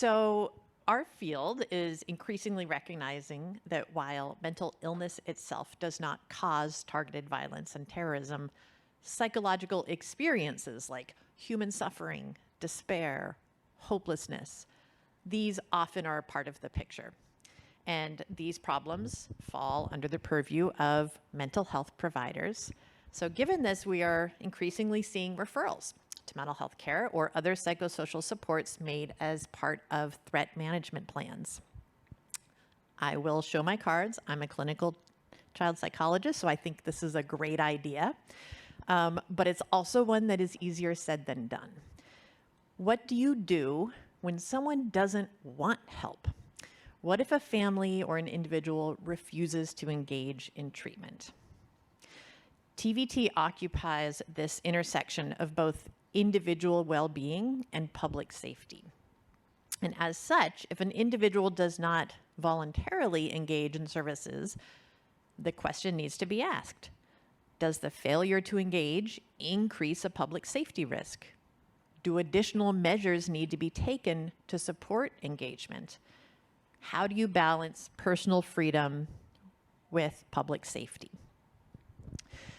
So our field is increasingly recognizing that while mental illness itself does not cause targeted violence and terrorism, psychological experiences like human suffering, despair, hopelessness, these often are a part of the picture. And these problems fall under the purview of mental health providers. So given this, we are increasingly seeing referrals to mental health care or other psychosocial supports made as part of threat management plans. I will show my cards. I'm a clinical child psychologist, so I think this is a great idea. But it's also one that is easier said than done. What do you do when someone doesn't want help? What if a family or an individual refuses to engage in treatment? TVT occupies this intersection of both individual well-being and public safety. And as such, if an individual does not voluntarily engage in services, the question needs to be asked: does the failure to engage increase a public safety risk? Do additional measures need to be taken to support engagement? How do you balance personal freedom with public safety?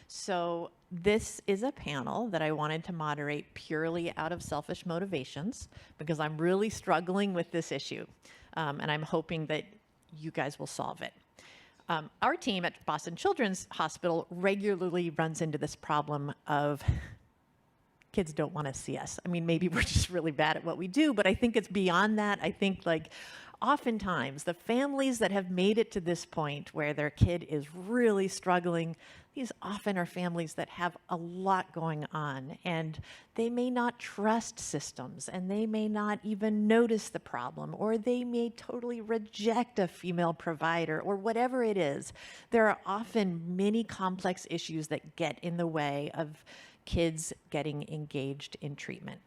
So this is a panel that I wanted to moderate purely out of selfish motivations because I'm really struggling with this issue, and I'm hoping that you guys will solve it. Our team at Boston Children's Hospital regularly runs into this problem of kids don't want to see us. I mean, maybe we're just really bad at what we do, but I think it's beyond that. I think oftentimes the families that have made it to this point where their kid is really struggling, these often are families that have a lot going on, and they may not trust systems, and they may not even notice the problem, or they may totally reject a female provider, or whatever it is. There are often many complex issues that get in the way of kids getting engaged in treatment.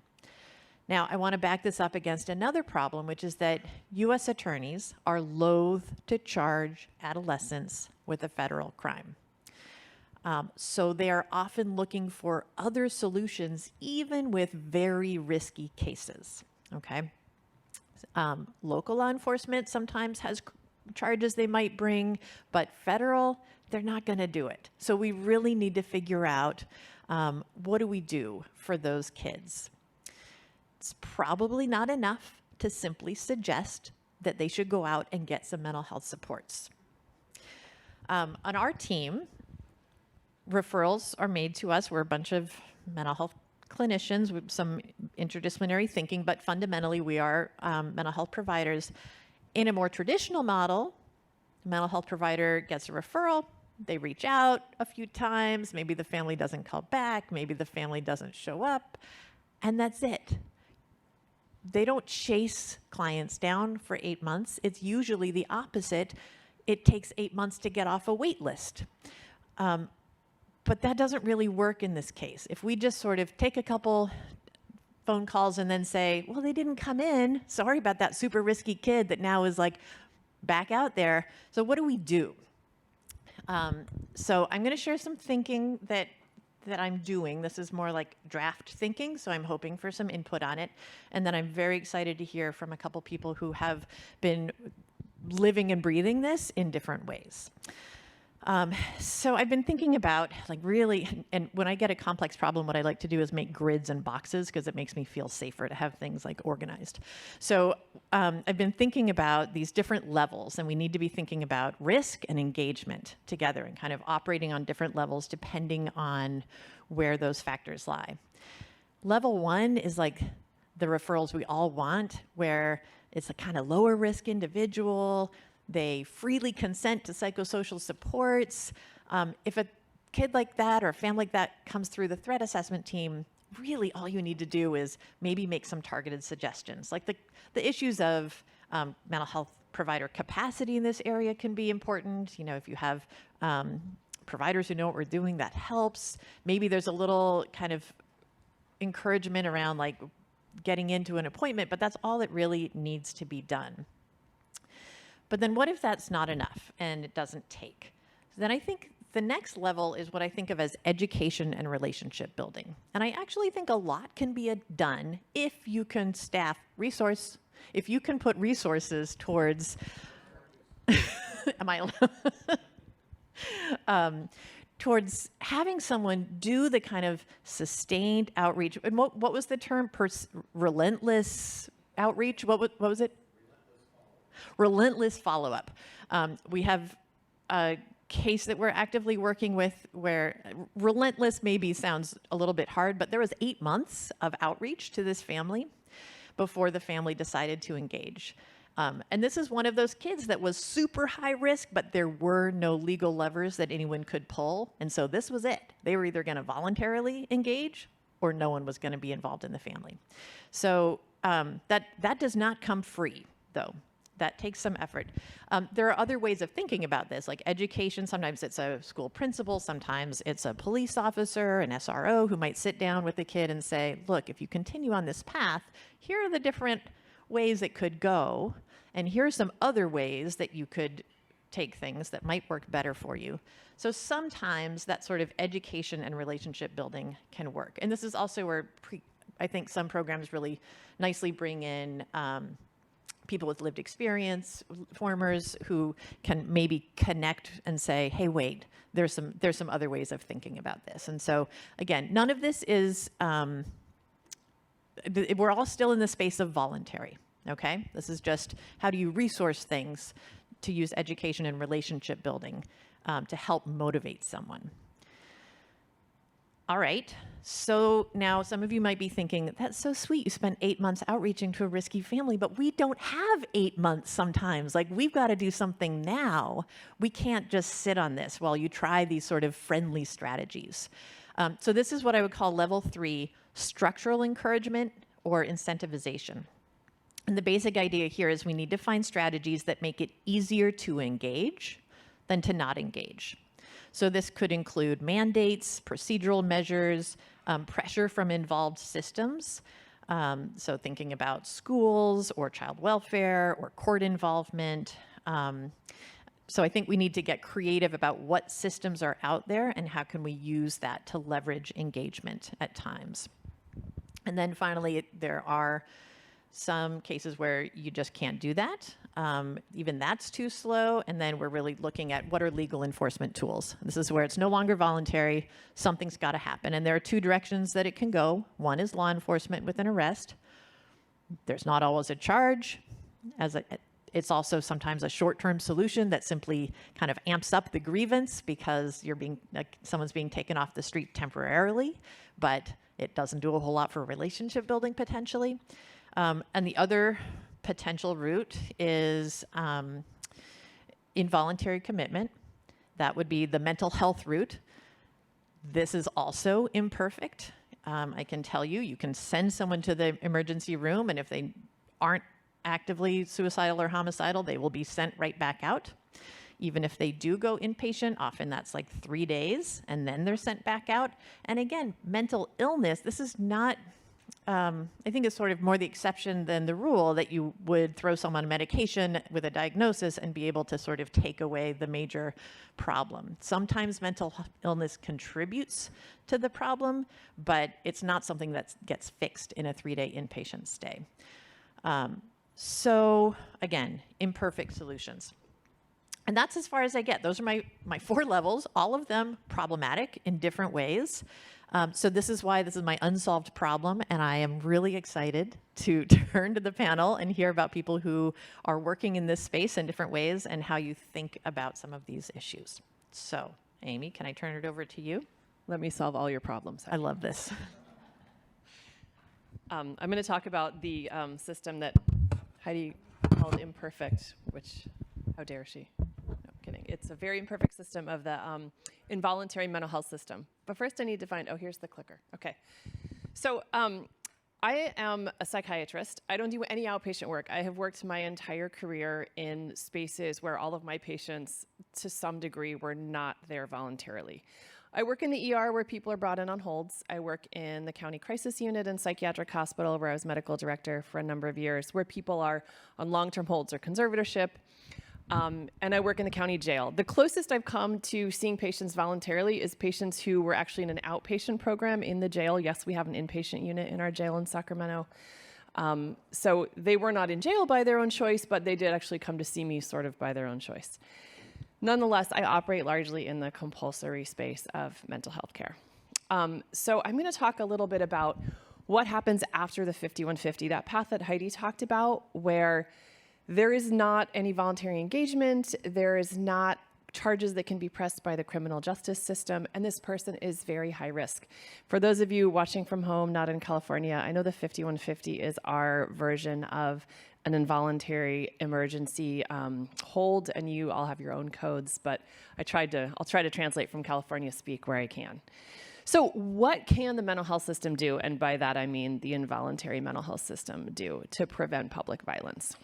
Now, I want to back this up against another problem, which is that U.S. attorneys are loath to charge adolescents with a federal crime. So they are often looking for other solutions, even with very risky cases, okay? Local law enforcement sometimes has charges they might bring, but federal, they're not going to do it. So we really need to figure out what do we do for those kids? It's probably not enough to simply suggest that they should go out and get some mental health supports. On our team, referrals are made to us. We're a bunch of mental health clinicians with some interdisciplinary thinking, but fundamentally we are mental health providers. In a more traditional model, a mental health provider gets a referral, they reach out a few times, maybe the family doesn't call back, maybe the family doesn't show up, and that's it. They don't chase clients down for 8 months. It's usually the opposite. It takes 8 months to get off a wait list. But that doesn't really work in this case. If we just sort of take a couple phone calls and then say, well, they didn't come in. Sorry about that super risky kid that now is back out there. So what do we do? So I'm going to share some thinking that I'm doing. This is more like draft thinking, so I'm hoping for some input on it. And then I'm very excited to hear from a couple people who have been living and breathing this in different ways. So I've been thinking about really, and when I get a complex problem, what I like to do is make grids and boxes because it makes me feel safer to have things organized. So I've been thinking about these different levels, and we need to be thinking about risk and engagement together and kind of operating on different levels depending on where those factors lie. Level 1 is the referrals we all want, where it's a kind of lower risk individual. They freely consent to psychosocial supports. If a kid like that or a family like that comes through the threat assessment team, really all you need to do is maybe make some targeted suggestions. The issues of mental health provider capacity in this area can be important. If you have providers who know what we're doing, that helps. Maybe there's a little kind of encouragement around getting into an appointment, but that's all that really needs to be done. But then what if that's not enough and it doesn't take? So then I think the next level is what I think of as education and relationship building. And I actually think a lot can be done if you can staff resource If you can put resources towards, am I towards having someone do the kind of sustained outreach, and what was the term? Relentless outreach? What was it? Relentless follow-up. We have a case that we're actively working with where relentless maybe sounds a little bit hard, but there was 8 months of outreach to this family before the family decided to engage. And this is one of those kids that was super high risk, but there were no legal levers that anyone could pull. And so this was it. They were either going to voluntarily engage or no one was going to be involved in the family. So that does not come free, though. That takes some effort. There are other ways of thinking about this, like education. Sometimes it's a school principal. Sometimes it's a police officer, an SRO, who might sit down with the kid and say, look, if you continue on this path, here are the different ways it could go. And here are some other ways that you could take things that might work better for you. So sometimes that sort of education and relationship building can work. And this is also where I think some programs really nicely bring in people with lived experience, formers who can maybe connect and say, hey, wait, there's some other ways of thinking about this. And so again, none of this is, we're all still in the space of voluntary, okay? This is just how do you resource things to use education and relationship building to help motivate someone. All right, so now some of you might be thinking, that's so sweet, you spent 8 months outreaching to a risky family, but we don't have 8 months sometimes. Like, we've got to do something now. We can't just sit on this while you try these sort of friendly strategies. So this is what I would call level 3, structural encouragement or incentivization. And the basic idea here is we need to find strategies that make it easier to engage than to not engage. So this could include mandates, procedural measures, pressure from involved systems. So thinking about schools or child welfare or court involvement. So I think we need to get creative about what systems are out there and how can we use that to leverage engagement at times. And then finally, there are some cases where you just can't do that. Even that's too slow. And then we're really looking at what are legal enforcement tools. This is where it's no longer voluntary. Something's got to happen. And there are 2 directions that it can go. One is law enforcement with an arrest. There's not always a charge. It's also sometimes a short-term solution that simply kind of amps up the grievance because someone's being taken off the street temporarily, but it doesn't do a whole lot for relationship building potentially. And the other potential route is involuntary commitment. That would be the mental health route. This is also imperfect. I can tell you, you can send someone to the emergency room, and if they aren't actively suicidal or homicidal, they will be sent right back out. Even if they do go inpatient, often that's like 3 days, and then they're sent back out. And again, mental illness, this is not... I think it's sort of more the exception than the rule that you would throw someone on medication with a diagnosis and be able to sort of take away the major problem. Sometimes mental illness contributes to the problem, but it's not something that gets fixed in a 3-day inpatient stay. So again, imperfect solutions. And that's as far as I get. Those are my 4 levels, all of them problematic in different ways. So this is why this is my unsolved problem, and I am really excited to turn to the panel and hear about people who are working in this space in different ways and how you think about some of these issues. So, Amy, can I turn it over to you? Let me solve all your problems. I love this. I'm going to talk about the system that Heidi called imperfect, which, how dare she? No, I'm kidding. It's a very imperfect system of the involuntary mental health system. But first I need to find, here's the clicker. Okay. So I am a psychiatrist. I don't do any outpatient work. I have worked my entire career in spaces where all of my patients, to some degree, were not there voluntarily. I work in the ER where people are brought in on holds. I work in the county crisis unit and psychiatric hospital where I was medical director for a number of years, where people are on long-term holds or conservatorship. And I work in the county jail. The closest I've come to seeing patients voluntarily is patients who were actually in an outpatient program in the jail. Yes, we have an inpatient unit in our jail in Sacramento. So they were not in jail by their own choice, but they did actually come to see me sort of by their own choice. Nonetheless, I operate largely in the compulsory space of mental health care. So I'm going to talk a little bit about what happens after the 5150, that path that Heidi talked about, where there is not any voluntary engagement, there is not charges that can be pressed by the criminal justice system, and this person is very high risk. For those of you watching from home, not in California, I know the 5150 is our version of an involuntary emergency hold, and you all have your own codes, but I'll try to translate from California speak where I can. So what can the mental health system do, and by that I mean the involuntary mental health system, do to prevent public violence?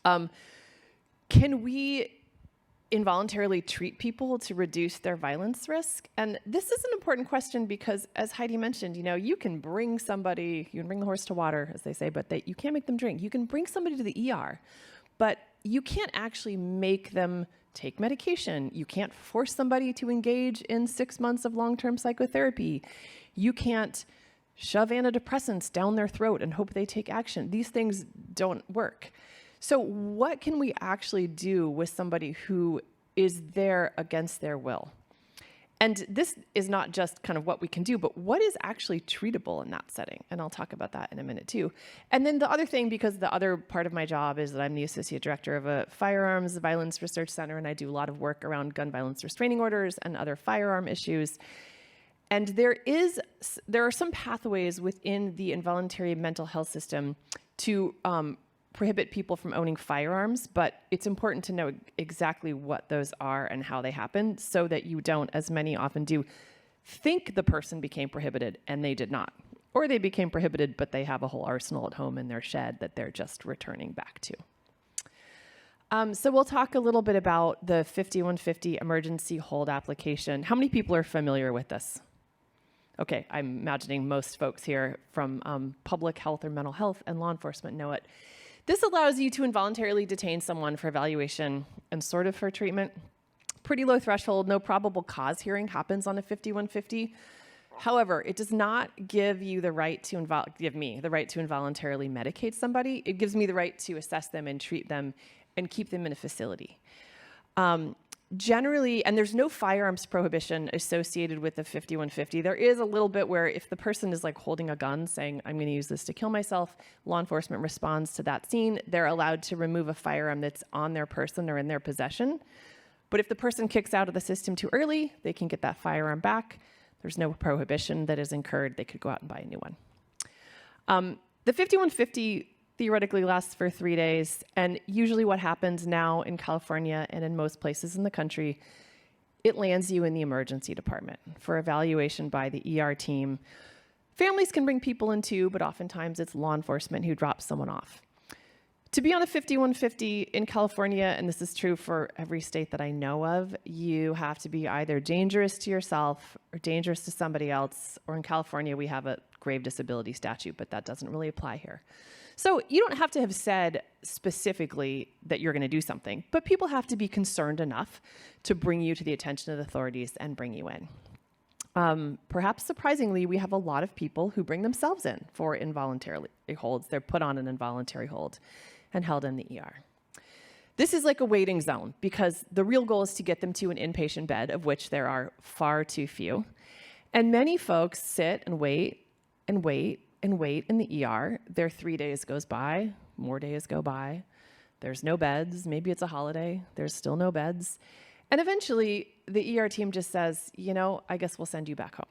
Can we involuntarily treat people to reduce their violence risk? And this is an important question because, as Heidi mentioned, you can bring the horse to water, as they say, but you can't make them drink. You can bring somebody to the ER, but you can't actually make them take medication. You can't force somebody to engage in 6 months of long-term psychotherapy. You can't shove antidepressants down their throat and hope they take action. These things don't work. So what can we actually do with somebody who is there against their will? And this is not just kind of what we can do, but what is actually treatable in that setting? And I'll talk about that in a minute too. And then the other thing, because the other part of my job is that I'm the associate director of a firearms violence research center, and I do a lot of work around gun violence restraining orders and other firearm issues. And there are some pathways within the involuntary mental health system to prohibit people from owning firearms, but it's important to know exactly what those are and how they happen so that you don't, as many often do, think the person became prohibited and they did not. Or they became prohibited, but they have a whole arsenal at home in their shed that they're just returning back to. So we'll talk a little bit about the 5150 emergency hold application. How many people are familiar with this? Okay, I'm imagining most folks here from public health or mental health and law enforcement know it. This allows you to involuntarily detain someone for evaluation and sort of for treatment. Pretty low threshold, no probable cause hearing happens on a 5150. However, it does not give you the right to give me the right to involuntarily medicate somebody. It gives me the right to assess them and treat them and keep them in a facility. Generally, and there's no firearms prohibition associated with the 5150. There is a little bit where if the person is like holding a gun saying, I'm going to use this to kill myself, law enforcement responds to that scene. They're allowed to remove a firearm that's on their person or in their possession. But if the person kicks out of the system too early, they can get that firearm back. There's no prohibition that is incurred. They could go out and buy a new one. The 5150 theoretically lasts for 3 days, and usually what happens now in California and in most places in the country, it lands you in the emergency department for evaluation by the ER team. Families can bring people in too, but oftentimes it's law enforcement who drops someone off. To be on a 5150 in California, and this is true for every state that I know of, you have to be either dangerous to yourself or dangerous to somebody else, or in California we have a grave disability statute, but that doesn't really apply here. So you don't have to have said specifically that you're going to do something, but people have to be concerned enough to bring you to the attention of the authorities and bring you in. Perhaps surprisingly, we have a lot of people who bring themselves in for involuntary holds. They're put on an involuntary hold and held in the ER. This is like a waiting zone because the real goal is to get them to an inpatient bed, of which there are far too few. And many folks sit and wait and wait and wait in the ER. Their 3 days goes by, more days go by. There's no beds. Maybe it's a holiday. There's still no beds. And eventually the ER team just says, I guess we'll send you back home.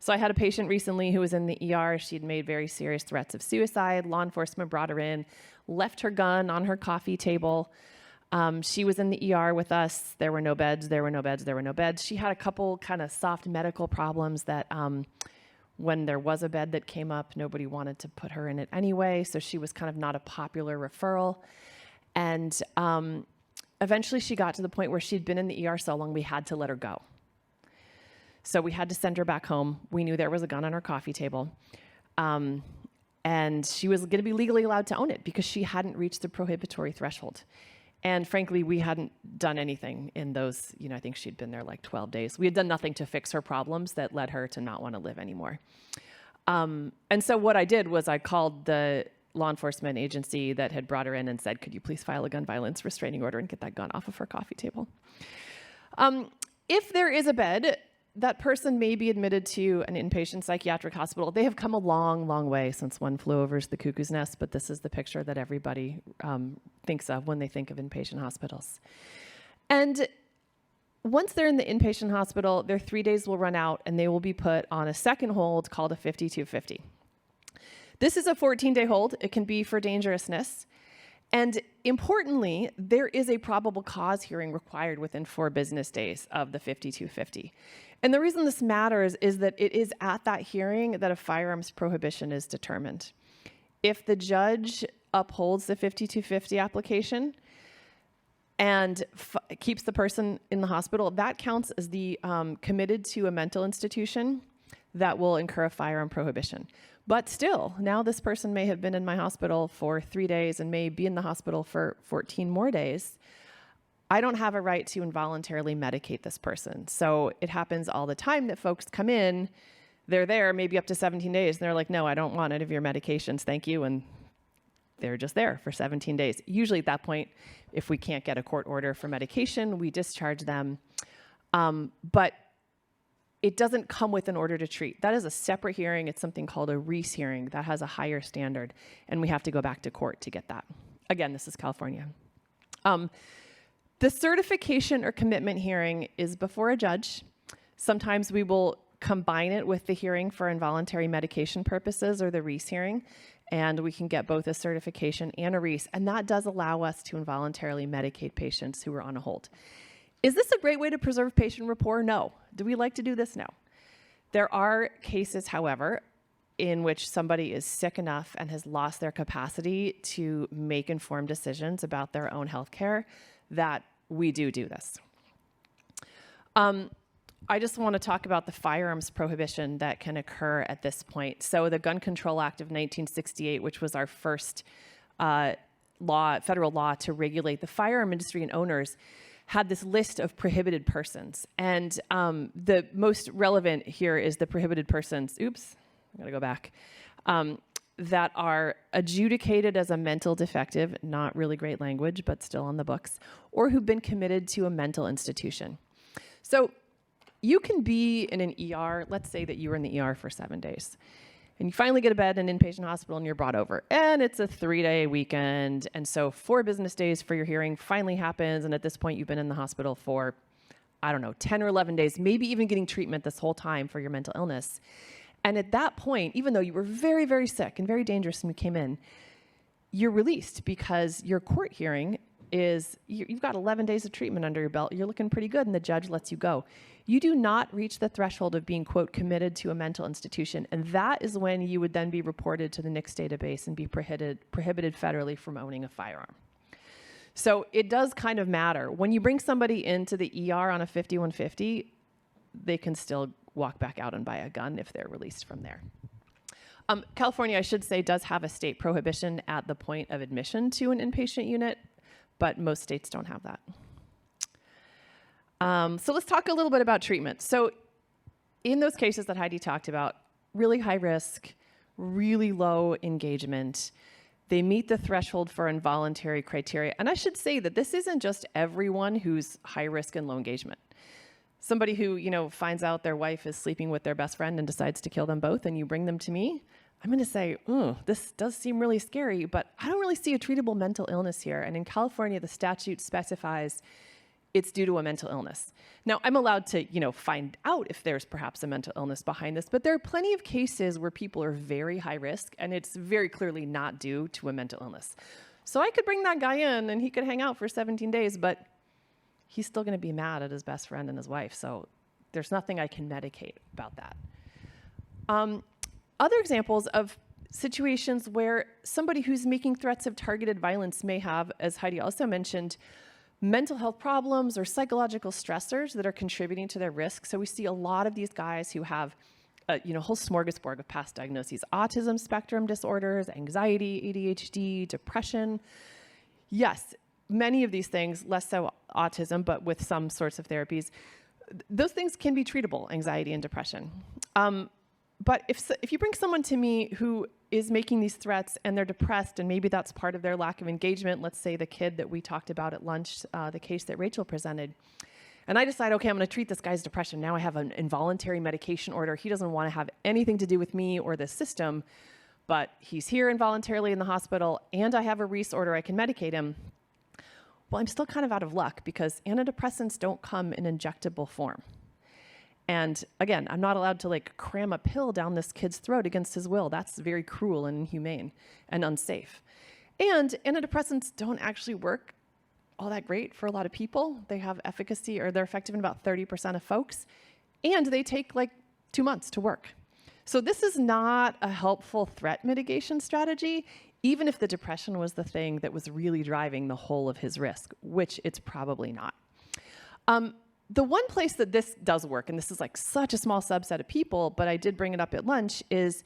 So I had a patient recently who was in the ER. She'd made very serious threats of suicide. Law enforcement brought her in, left her gun on her coffee table. She was in the ER with us. There were no beds, there were no beds, there were no beds. She had a couple kind of soft medical problems that when there was a bed that came up, nobody wanted to put her in it anyway. So she was kind of not a popular referral. And eventually she got to the point where she'd been in the ER so long we had to let her go. So we had to send her back home. We knew there was a gun on her coffee table. And she was going to be legally allowed to own it because she hadn't reached the prohibitory threshold. And frankly, we hadn't done anything in those, I think she'd been there like 12 days. We had done nothing to fix her problems that led her to not want to live anymore. And so what I did was I called the law enforcement agency that had brought her in and said, could you please file a gun violence restraining order and get that gun off of her coffee table? If there is a bed, that person may be admitted to an inpatient psychiatric hospital. They have come a long, long way since One Flew Over the Cuckoo's Nest, but this is the picture that everybody thinks of when they think of inpatient hospitals. And once they're in the inpatient hospital, their 3 days will run out and they will be put on a second hold called a 5250. This is a 14-day hold. It can be for dangerousness. And importantly, there is a probable cause hearing required within 4 business days of the 5250. And the reason this matters is that it is at that hearing that a firearms prohibition is determined. If the judge upholds the 5250 application and keeps the person in the hospital, that counts as the committed to a mental institution that will incur a firearm prohibition. But still, now this person may have been in my hospital for 3 days and may be in the hospital for 14 more days. I don't have a right to involuntarily medicate this person. So it happens all the time that folks come in, they're there maybe up to 17 days, and they're like, no, I don't want any of your medications, thank you. And they're just there for 17 days. Usually at that point, if we can't get a court order for medication, we discharge them. But it doesn't come with an order to treat. That is a separate hearing. It's something called a Reese hearing that has a higher standard, and we have to go back to court to get that. Again, this is California. The certification or commitment hearing is before a judge. Sometimes we will combine it with the hearing for involuntary medication purposes or the Reese hearing, and we can get both a certification and a Reese, and that does allow us to involuntarily medicate patients who are on a hold. Is this a great way to preserve patient rapport? No. Do we like to do this? No. There are cases, however, in which somebody is sick enough and has lost their capacity to make informed decisions about their own health care that we do this. I just want to talk about the firearms prohibition that can occur at this point. So the Gun Control Act of 1968, which was our first federal law to regulate the firearm industry and owners, had this list of prohibited persons. And the most relevant here is the prohibited persons, oops, I gotta go back, that are adjudicated as a mental defective, not really great language, but still on the books, or who've been committed to a mental institution. So you can be in an ER, let's say that you were in the ER for 7 days, and you finally get a bed in an inpatient hospital and you're brought over, and it's a 3-day weekend, and so 4 business days for your hearing finally happens, and at this point you've been in the hospital for, I don't know, 10 or 11 days, maybe even getting treatment this whole time for your mental illness. And at that point, even though you were very, very sick and very dangerous when you came in, you're released because your court hearing is, you've got 11 days of treatment under your belt, you're looking pretty good, and the judge lets you go. You do not reach the threshold of being, quote, committed to a mental institution, and that is when you would then be reported to the NICS database and be prohibited federally from owning a firearm. So it does kind of matter. When you bring somebody into the ER on a 5150, they can still walk back out and buy a gun if they're released from there. California, I should say, does have a state prohibition at the point of admission to an inpatient unit, but most states don't have that. So let's talk a little bit about treatment. So in those cases that Heidi talked about, really high risk, really low engagement, they meet the threshold for involuntary criteria. And I should say that this isn't just everyone who's high risk and low engagement. Somebody who, finds out their wife is sleeping with their best friend and decides to kill them both, and you bring them to me, I'm going to say, this does seem really scary, but I don't really see a treatable mental illness here. And in California, the statute specifies it's due to a mental illness. Now, I'm allowed to, find out if there's perhaps a mental illness behind this, but there are plenty of cases where people are very high risk, and it's very clearly not due to a mental illness. So I could bring that guy in, and he could hang out for 17 days, but he's still going to be mad at his best friend and his wife, so there's nothing I can medicate about that. Other examples of situations where somebody who's making threats of targeted violence may have, as Heidi also mentioned, mental health problems or psychological stressors that are contributing to their risk. So we see a lot of these guys who have a whole smorgasbord of past diagnoses: autism spectrum disorders, anxiety, ADHD, depression. Yes, many of these things, less so autism, but with some sorts of therapies, those things can be treatable, anxiety and depression. But if you bring someone to me who is making these threats and they're depressed, and maybe that's part of their lack of engagement, let's say the kid that we talked about at lunch, the case that Rachel presented, and I decide, okay, I'm going to treat this guy's depression. Now I have an involuntary medication order. He doesn't want to have anything to do with me or this system, but he's here involuntarily in the hospital, and I have a Reese order. I can medicate him. Well, I'm still kind of out of luck because antidepressants don't come in injectable form. And again, I'm not allowed to like cram a pill down this kid's throat against his will. That's very cruel and inhumane and unsafe. And antidepressants don't actually work all that great for a lot of people. They have efficacy, or they're effective in about 30% of folks. And they take like 2 months to work. So this is not a helpful threat mitigation strategy, even if the depression was the thing that was really driving the whole of his risk, which it's probably not. The one place that this does work, and this is like such a small subset of people, but I did bring it up at lunch, is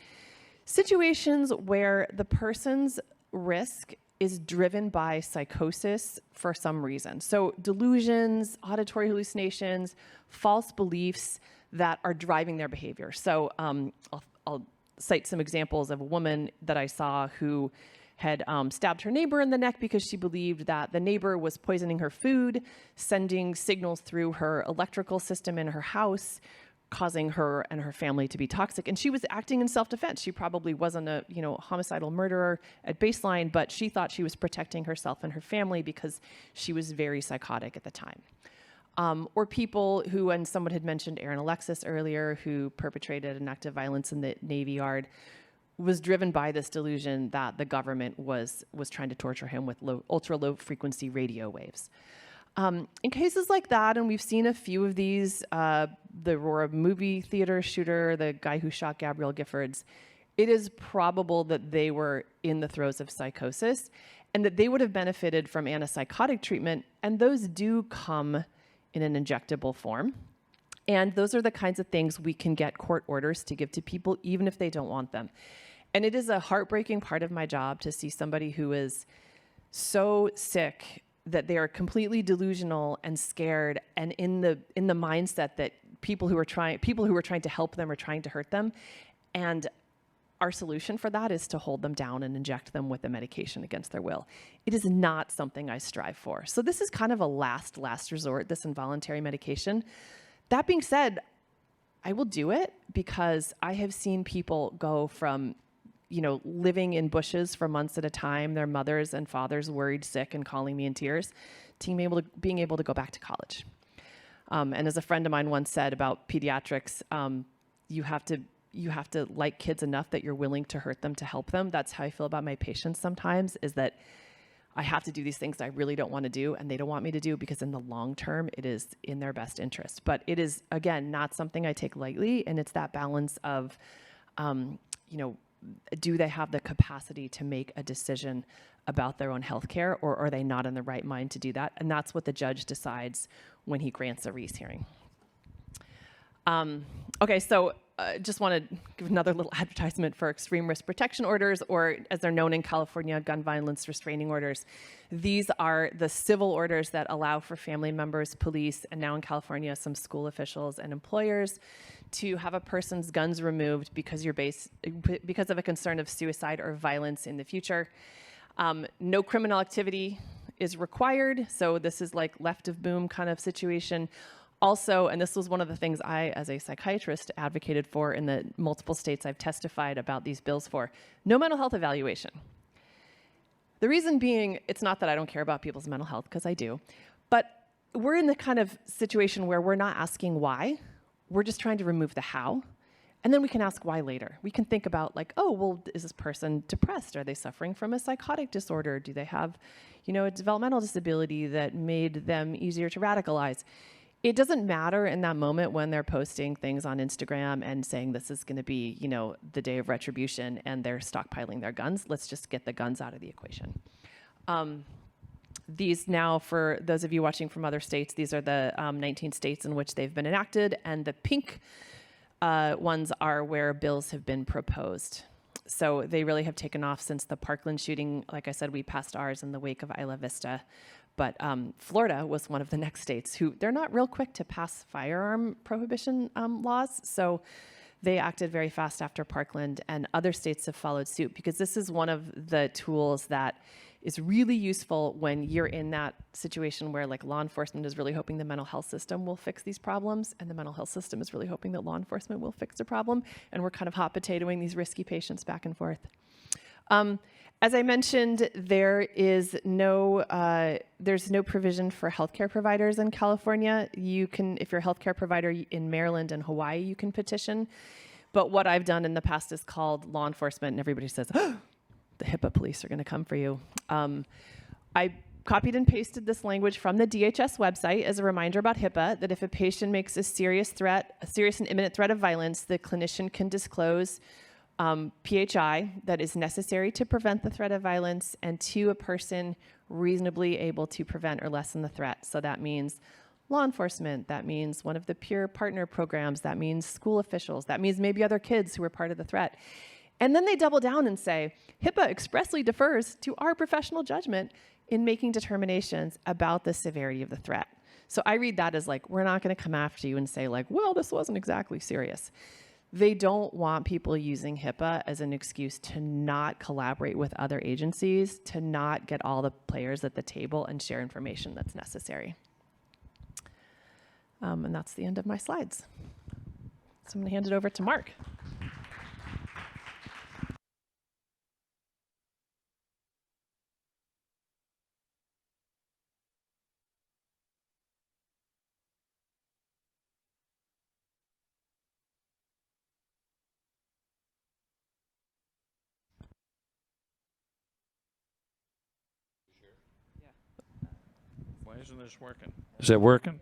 situations where the person's risk is driven by psychosis for some reason. So delusions, auditory hallucinations, false beliefs that are driving their behavior. So I'll cite some examples of a woman that I saw who had stabbed her neighbor in the neck because she believed that the neighbor was poisoning her food, sending signals through her electrical system in her house, causing her and her family to be toxic. And she was acting in self-defense. She probably wasn't a homicidal murderer at baseline, but she thought she was protecting herself and her family because she was very psychotic at the time. Or people who, and someone had mentioned Aaron Alexis earlier, who perpetrated an act of violence in the Navy Yard, was driven by this delusion that the government was trying to torture him with ultra low frequency radio waves. In cases like that, and we've seen a few of these, the Aurora movie theater shooter, the guy who shot Gabrielle Giffords, it is probable that they were in the throes of psychosis and that they would have benefited from antipsychotic treatment, and those do come in an injectable form. And those are the kinds of things we can get court orders to give to people, even if they don't want them. And it is a heartbreaking part of my job to see somebody who is so sick that they are completely delusional and scared and in the mindset that people who are trying to help them are trying to hurt them. And our solution for that is to hold them down and inject them with a medication against their will. It is not something I strive for. So this is kind of a last resort, this involuntary medication. That being said, I will do it because I have seen people go from living in bushes for months at a time, their mothers and fathers worried, sick, and calling me in tears, to being able to go back to college. And as a friend of mine once said about pediatrics, you have to like kids enough that you're willing to hurt them to help them. That's how I feel about my patients sometimes, is that I have to do these things I really don't want to do and they don't want me to do because in the long term, it is in their best interest. But it is, again, not something I take lightly. And it's that balance of, do they have the capacity to make a decision about their own health care, or are they not in the right mind to do that? And that's what the judge decides when he grants a Reese hearing. Okay, so just want to give another little advertisement for extreme risk protection orders, or as they're known in California, gun violence restraining orders. These are the civil orders that allow for family members, police, and now in California, some school officials and employers to have a person's guns removed because of a concern of suicide or violence in the future. No criminal activity is required, so this is like left of boom kind of situation. Also, and this was one of the things I, as a psychiatrist, advocated for in the multiple states I've testified about these bills for, no mental health evaluation. The reason being, it's not that I don't care about people's mental health, because I do, but we're in the kind of situation where we're not asking why, we're just trying to remove the how, and then we can ask why later. We can think about like, oh, well, is this person depressed? Are they suffering from a psychotic disorder? Do they have, a developmental disability that made them easier to radicalize? It doesn't matter in that moment when they're posting things on Instagram and saying this is going to be, the day of retribution and they're stockpiling their guns. Let's just get the guns out of the equation. These now, for those of you watching from other states, these are the 19 states in which they've been enacted, and the pink ones are where bills have been proposed. So they really have taken off since the Parkland shooting. Like I said, we passed ours in the wake of Isla Vista. But Florida was one of the next states who, they're not real quick to pass firearm prohibition laws. So They acted very fast after Parkland, and other states have followed suit, because this is one of the tools that is really useful when you're in that situation where, like, law enforcement is really hoping the mental health system will fix these problems, and the mental health system is really hoping that law enforcement will fix the problem, and we're kind of hot potatoing these risky patients back and forth. As I mentioned, there's no provision for healthcare providers in California. You can, if you're a healthcare provider in Maryland and Hawaii, you can petition. But what I've done in the past is called law enforcement, and everybody says, oh, the HIPAA police are going to come for you. I copied and pasted this language from the DHS website as a reminder about HIPAA, that if a patient makes a serious and imminent threat of violence, the clinician can disclose PHI that is necessary to prevent the threat of violence, and to a person reasonably able to prevent or lessen the threat. So that means law enforcement, that means one of the peer partner programs, that means school officials, that means maybe other kids who are part of the threat. And then they double down and say, HIPAA expressly defers to our professional judgment in making determinations about the severity of the threat. So I read that as, like, we're not going to come after you and say, like, well, this wasn't exactly serious. They don't want people using HIPAA as an excuse to not collaborate with other agencies, to not get all the players at the table and share information that's necessary. And that's the end of my slides. So I'm going to hand it over to Mark. Why isn't this working? Is that working?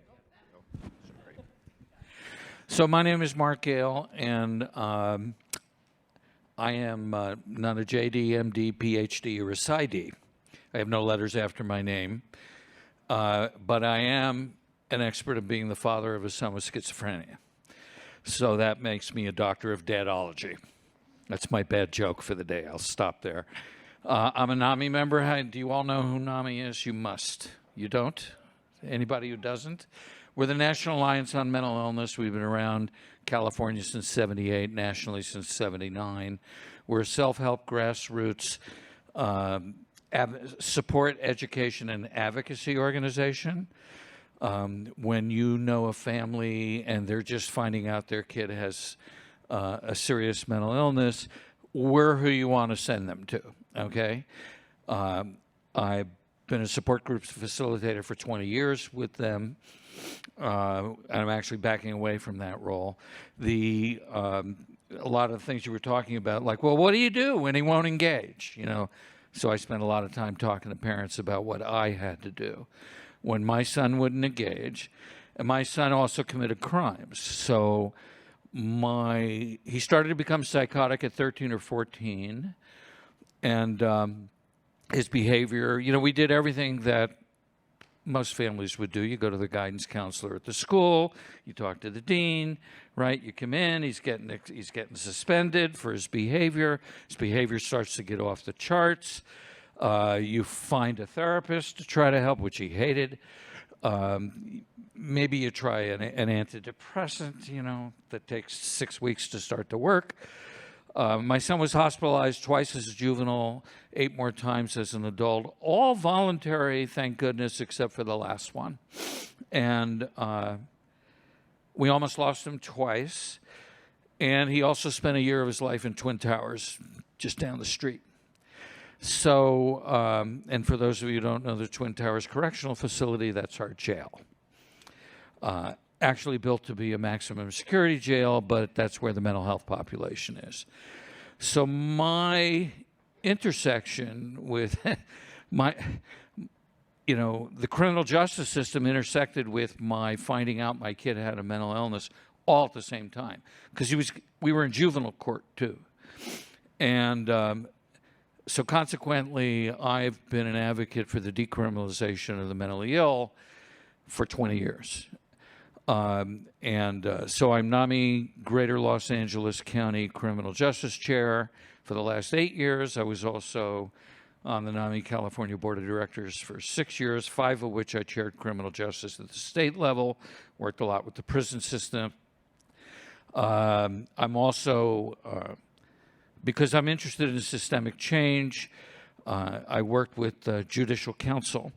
Sorry. So my name is Mark Gale, and I am not a JD, MD, PhD, or a PsyD. I have no letters after my name, but I am an expert of being the father of a son with schizophrenia. So that makes me a doctor of dadology. That's my bad joke for the day. I'll stop there. I'm a NAMI member. Do you all know who NAMI is? You must. You don't? Anybody who doesn't? We're the National Alliance on Mental Illness. We've been around California since '78, nationally since '79. We're a self-help grassroots support, education, and advocacy organization. When you know a family and they're just finding out their kid has a serious mental illness, we're who you want to send them to, okay? I've been a support groups facilitator for 20 years with them. And I'm actually backing away from that role. A lot of the things you were talking about, like, well, what do you do when he won't engage? You know, so I spent a lot of time talking to parents about what I had to do when my son wouldn't engage. And my son also committed crimes. So he started to become psychotic at 13 or 14. And his behavior, you know, we did everything that most families would do. You go to the guidance counselor at the school, you talk to the dean, right? You come in, he's getting suspended for his behavior. His behavior starts to get off the charts. You find a therapist to try to help, which he hated. Maybe you try an antidepressant, you know, that takes 6 weeks to start to work. My son was hospitalized twice as a juvenile, 8 more times as an adult, all voluntary, thank goodness, except for the last one. And we almost lost him twice. And he also spent a year of his life in Twin Towers, just down the street. So, and for those of you who don't know the Twin Towers Correctional Facility, that's our jail. Actually built to be a maximum security jail, but that's where the mental health population is. So my intersection with the criminal justice system intersected with my finding out my kid had a mental illness all at the same time, because we were in juvenile court too. And so consequently, I've been an advocate for the decriminalization of the mentally ill for 20 years. So I'm NAMI Greater Los Angeles County Criminal Justice Chair for the last 8 years. I was also on the NAMI California Board of Directors for 6 years, 5 of which I chaired criminal justice at the state level, worked a lot with the prison system. I'm also, because I'm interested in systemic change, I worked with Judicial Council,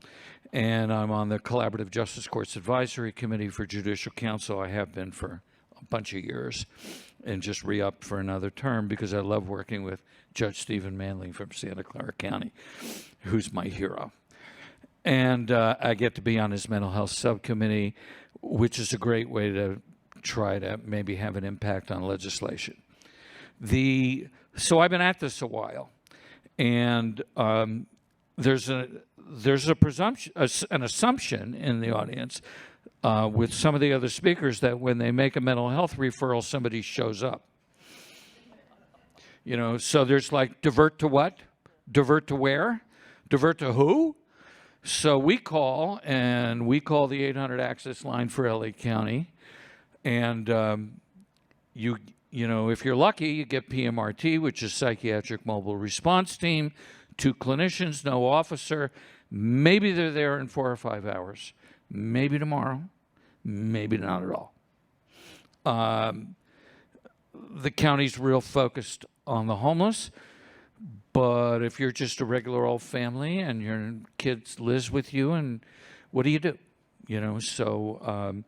and I'm on the Collaborative Justice Courts Advisory Committee for Judicial Council. I have been for a bunch of years, and just re-upped for another term because I love working with Judge Stephen Manley from Santa Clara County, who's my hero. And I get to be on his mental health subcommittee, which is a great way to try to maybe have an impact on legislation. So I've been at this a while, and there's a presumption, an assumption in the audience with some of the other speakers that when they make a mental health referral, somebody shows up. You know, so there's like divert to what? Divert to where? Divert to who? So we call the 800 access line for LA County, and you know, if you're lucky, you get PMRT, which is Psychiatric Mobile Response Team, 2 clinicians, no officer. Maybe they're there in 4 or 5 hours. Maybe tomorrow, maybe not at all. The county's real focused on the homeless, but if you're just a regular old family and your kids lives with you, and what do? You know, so,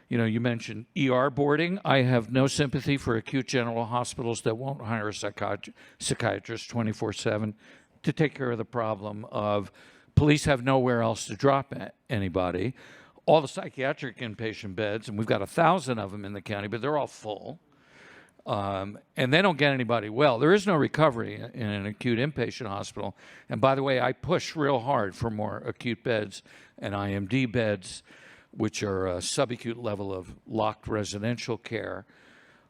you know, you mentioned ER boarding. I have no sympathy for acute general hospitals that won't hire a psychiatrist 24/7 to take care of the problem of police have nowhere else to drop anybody. All the psychiatric inpatient beds, and we've got 1,000 of them in the county, but they're all full. And they don't get anybody well. There is no recovery in an acute inpatient hospital. And by the way, I push real hard for more acute beds and IMD beds, which are a subacute level of locked residential care.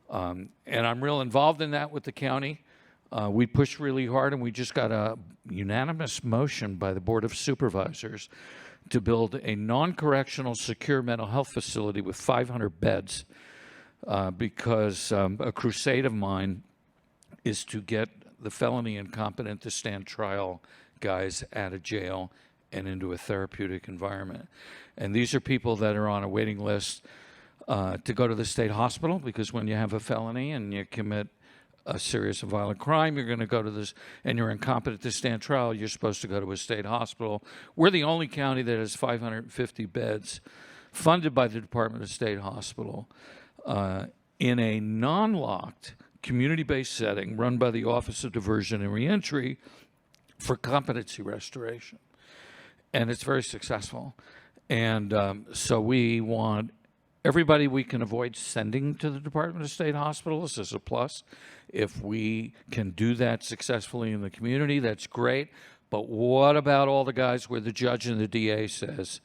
And I'm real involved in that with the county. We push really hard, and we just got a unanimous motion by the Board of Supervisors to build a non-correctional secure mental health facility with 500 beds. Because a crusade of mine is to get the felony incompetent to stand trial guys out of jail and into a therapeutic environment. And these are people that are on a waiting list to go to the state hospital, because when you have a felony and you commit a serious and violent crime, you're going to go to this, and you're incompetent to stand trial, you're supposed to go to a state hospital. We're the only county that has 550 beds funded by the Department of State Hospital. In a non-locked, community-based setting run by the Office of Diversion and Reentry for competency restoration. And it's very successful. And so we want everybody we can avoid sending to the Department of State Hospitals as a plus. If we can do that successfully in the community, that's great. But what about all the guys where the judge and the DA says,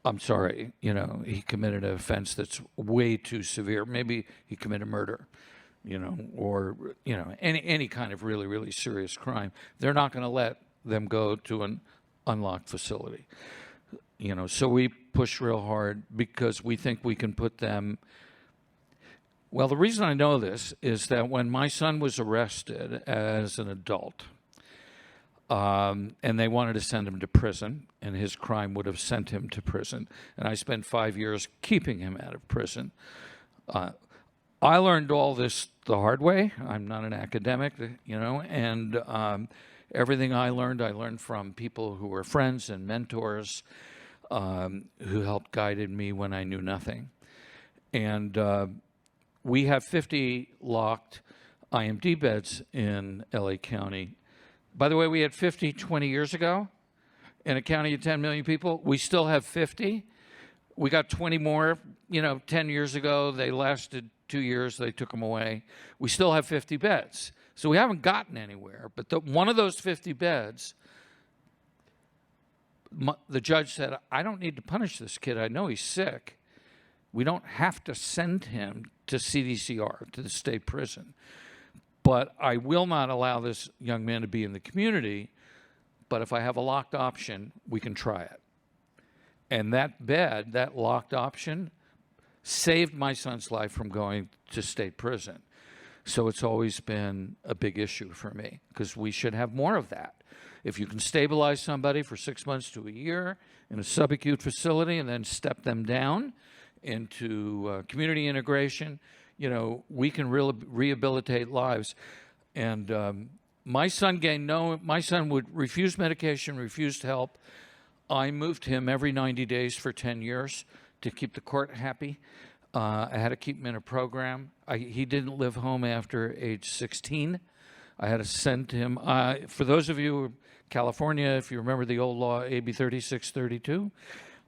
I'm sorry, you know, he committed an offense that's way too severe. Maybe he committed murder, you know, or, you know, any kind of really, really serious crime. They're not going to let them go to an unlocked facility. You know, so we push real hard because we think we can put them. Well, the reason I know this is that when my son was arrested as an adult, and they wanted to send him to prison, and his crime would have sent him to prison. And I spent 5 years keeping him out of prison. I learned all this the hard way. I'm not an academic, you know, and everything I learned from people who were friends and mentors who helped guided me when I knew nothing. And we have 50 locked IMD beds in LA County. By the way, we had 50 20 years ago in a county of 10 million people. We still have 50. We got 20 more, you know, 10 years ago. They lasted 2 years. They took them away. We still have 50 beds. So we haven't gotten anywhere. But one of those 50 beds, the judge said, I don't need to punish this kid. I know he's sick. We don't have to send him to CDCR, to the state prison. But I will not allow this young man to be in the community. But if I have a locked option, we can try it. And that bed, that locked option, saved my son's life from going to state prison. So it's always been a big issue for me, because we should have more of that. If you can stabilize somebody for 6 months to a year in a subacute facility and then step them down into community integration, we can rehabilitate lives. And my son would refuse medication, refused help. I moved him every 90 days for 10 years to keep the court happy. I had to keep him in a program. He didn't live home after age 16. I had to send him, for those of you in California, if you remember the old law, AB 3632,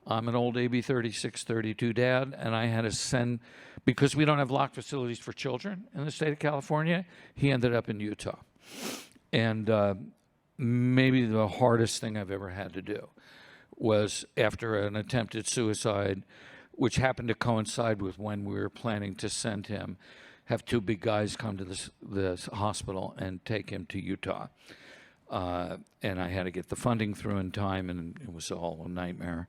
I'm an old AB 3632 dad, and I had to send, because we don't have locked facilities for children in the state of California, he ended up in Utah. And maybe the hardest thing I've ever had to do was after an attempted suicide, which happened to coincide with when we were planning to send him, have two big guys come to this hospital and take him to Utah. And I had to get the funding through in time, and it was all a nightmare.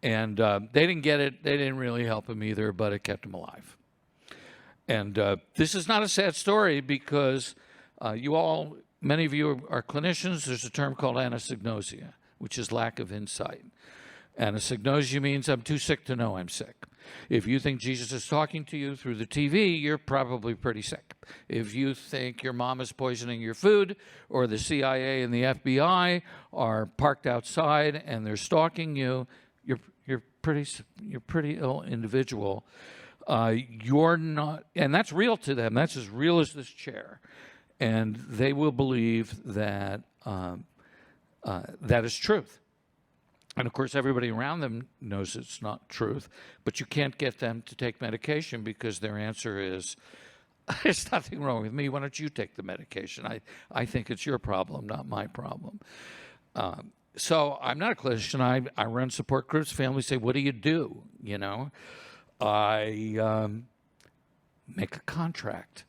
And they didn't get it. They didn't really help him either, but it kept him alive. And this is not a sad story because many of you are clinicians. There's a term called anosognosia, which is lack of insight. Anosognosia means I'm too sick to know I'm sick. If you think Jesus is talking to you through the TV, you're probably pretty sick. If you think your mom is poisoning your food, or the CIA and the FBI are parked outside and they're stalking you, you're pretty ill individual. You're not, and that's real to them. That's as real as this chair, and they will believe that that is truth. And of course, everybody around them knows it's not truth, but you can't get them to take medication because their answer is, there's nothing wrong with me. Why don't you take the medication? I think it's your problem, not my problem. So I'm not a clinician. I run support groups. Families say, what do you do? I make a contract.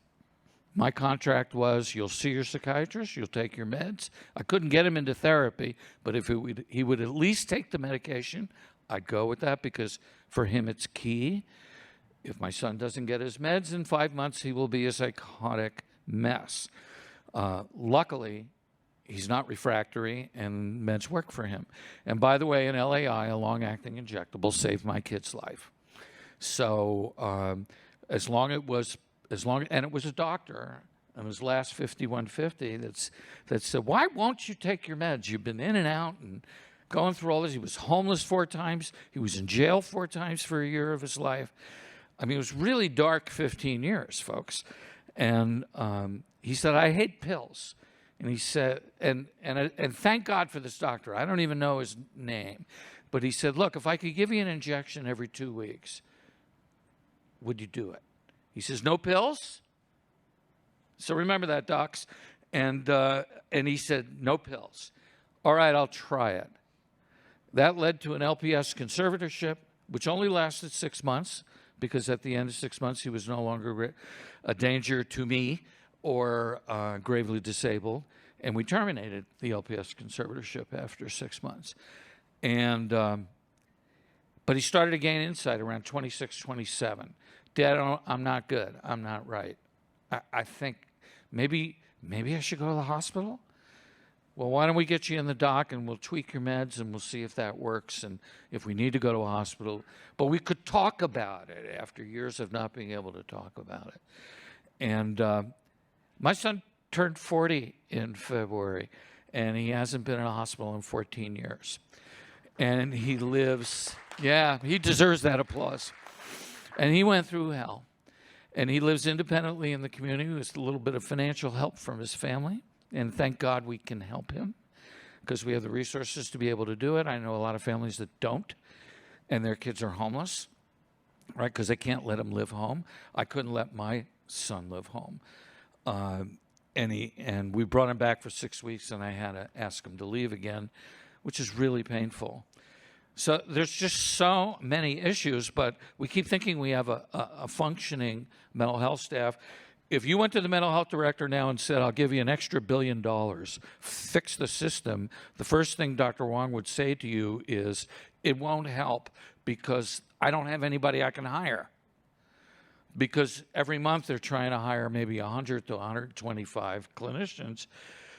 My contract was, you'll see your psychiatrist, you'll take your meds. I couldn't get him into therapy, but if he would at least take the medication, I'd go with that because for him it's key. If my son doesn't get his meds in 5 months, he will be a psychotic mess. Luckily, he's not refractory and meds work for him. And by the way, an LAI, a long-acting injectable, saved my kid's life. So and it was a doctor, and his last 5150 that said, why won't you take your meds? You've been in and out and going through all this. He was homeless 4 times. He was in jail 4 times for a year of his life. I mean, it was really dark 15 years, folks. And he said, I hate pills. And he said, and thank God for this doctor. I don't even know his name. But he said, look, if I could give you an injection every 2 weeks, would you do it? He says, no pills? So remember that, docs. And he said, no pills. All right, I'll try it. That led to an LPS conservatorship, which only lasted 6 months, because at the end of 6 months, he was no longer a danger to me or gravely disabled. And we terminated the LPS conservatorship after 6 months. And but he started to gain insight around 26, 27. Dad, I'm not good. I'm not right. I think maybe I should go to the hospital. Well, why don't we get you in the doc and we'll tweak your meds and we'll see if that works and if we need to go to a hospital. But we could talk about it after years of not being able to talk about it. And my son turned 40 in February, and he hasn't been in a hospital in 14 years. And he lives, he deserves that applause. And he went through hell. And he lives independently in the community with a little bit of financial help from his family. And thank God we can help him because we have the resources to be able to do it. I know a lot of families that don't, and their kids are homeless, right, because they can't let them live home. I couldn't let my son live home. And we brought him back for 6 weeks, and I had to ask him to leave again, which is really painful. So there's just so many issues, but we keep thinking we have a functioning mental health staff. If you went to the mental health director now and said, I'll give you an extra $1 billion, fix the system, the first thing Dr. Wong would say to you is, it won't help because I don't have anybody I can hire. Because every month they're trying to hire maybe 100 to 125 clinicians.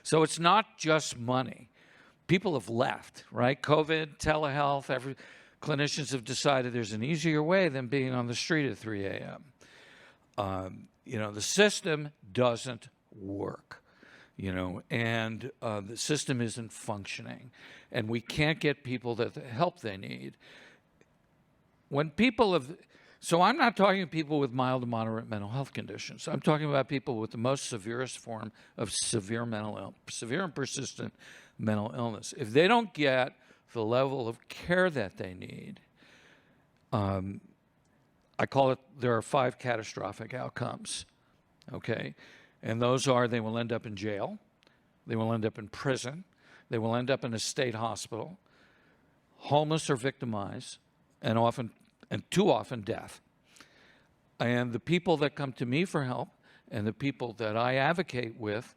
So it's not just money. People have left, right? COVID, telehealth, clinicians have decided there's an easier way than being on the street at 3 a.m. The system doesn't work, and the system isn't functioning, and we can't get people the help they need. So I'm not talking to people with mild to moderate mental health conditions. I'm talking about people with the most severest form of severe and persistent mental illness. If they don't get the level of care that they need, I call it, there are 5 catastrophic outcomes, okay? And those are, they will end up in jail, they will end up in prison, they will end up in a state hospital, homeless or victimized, and too often death. And the people that come to me for help and the people that I advocate with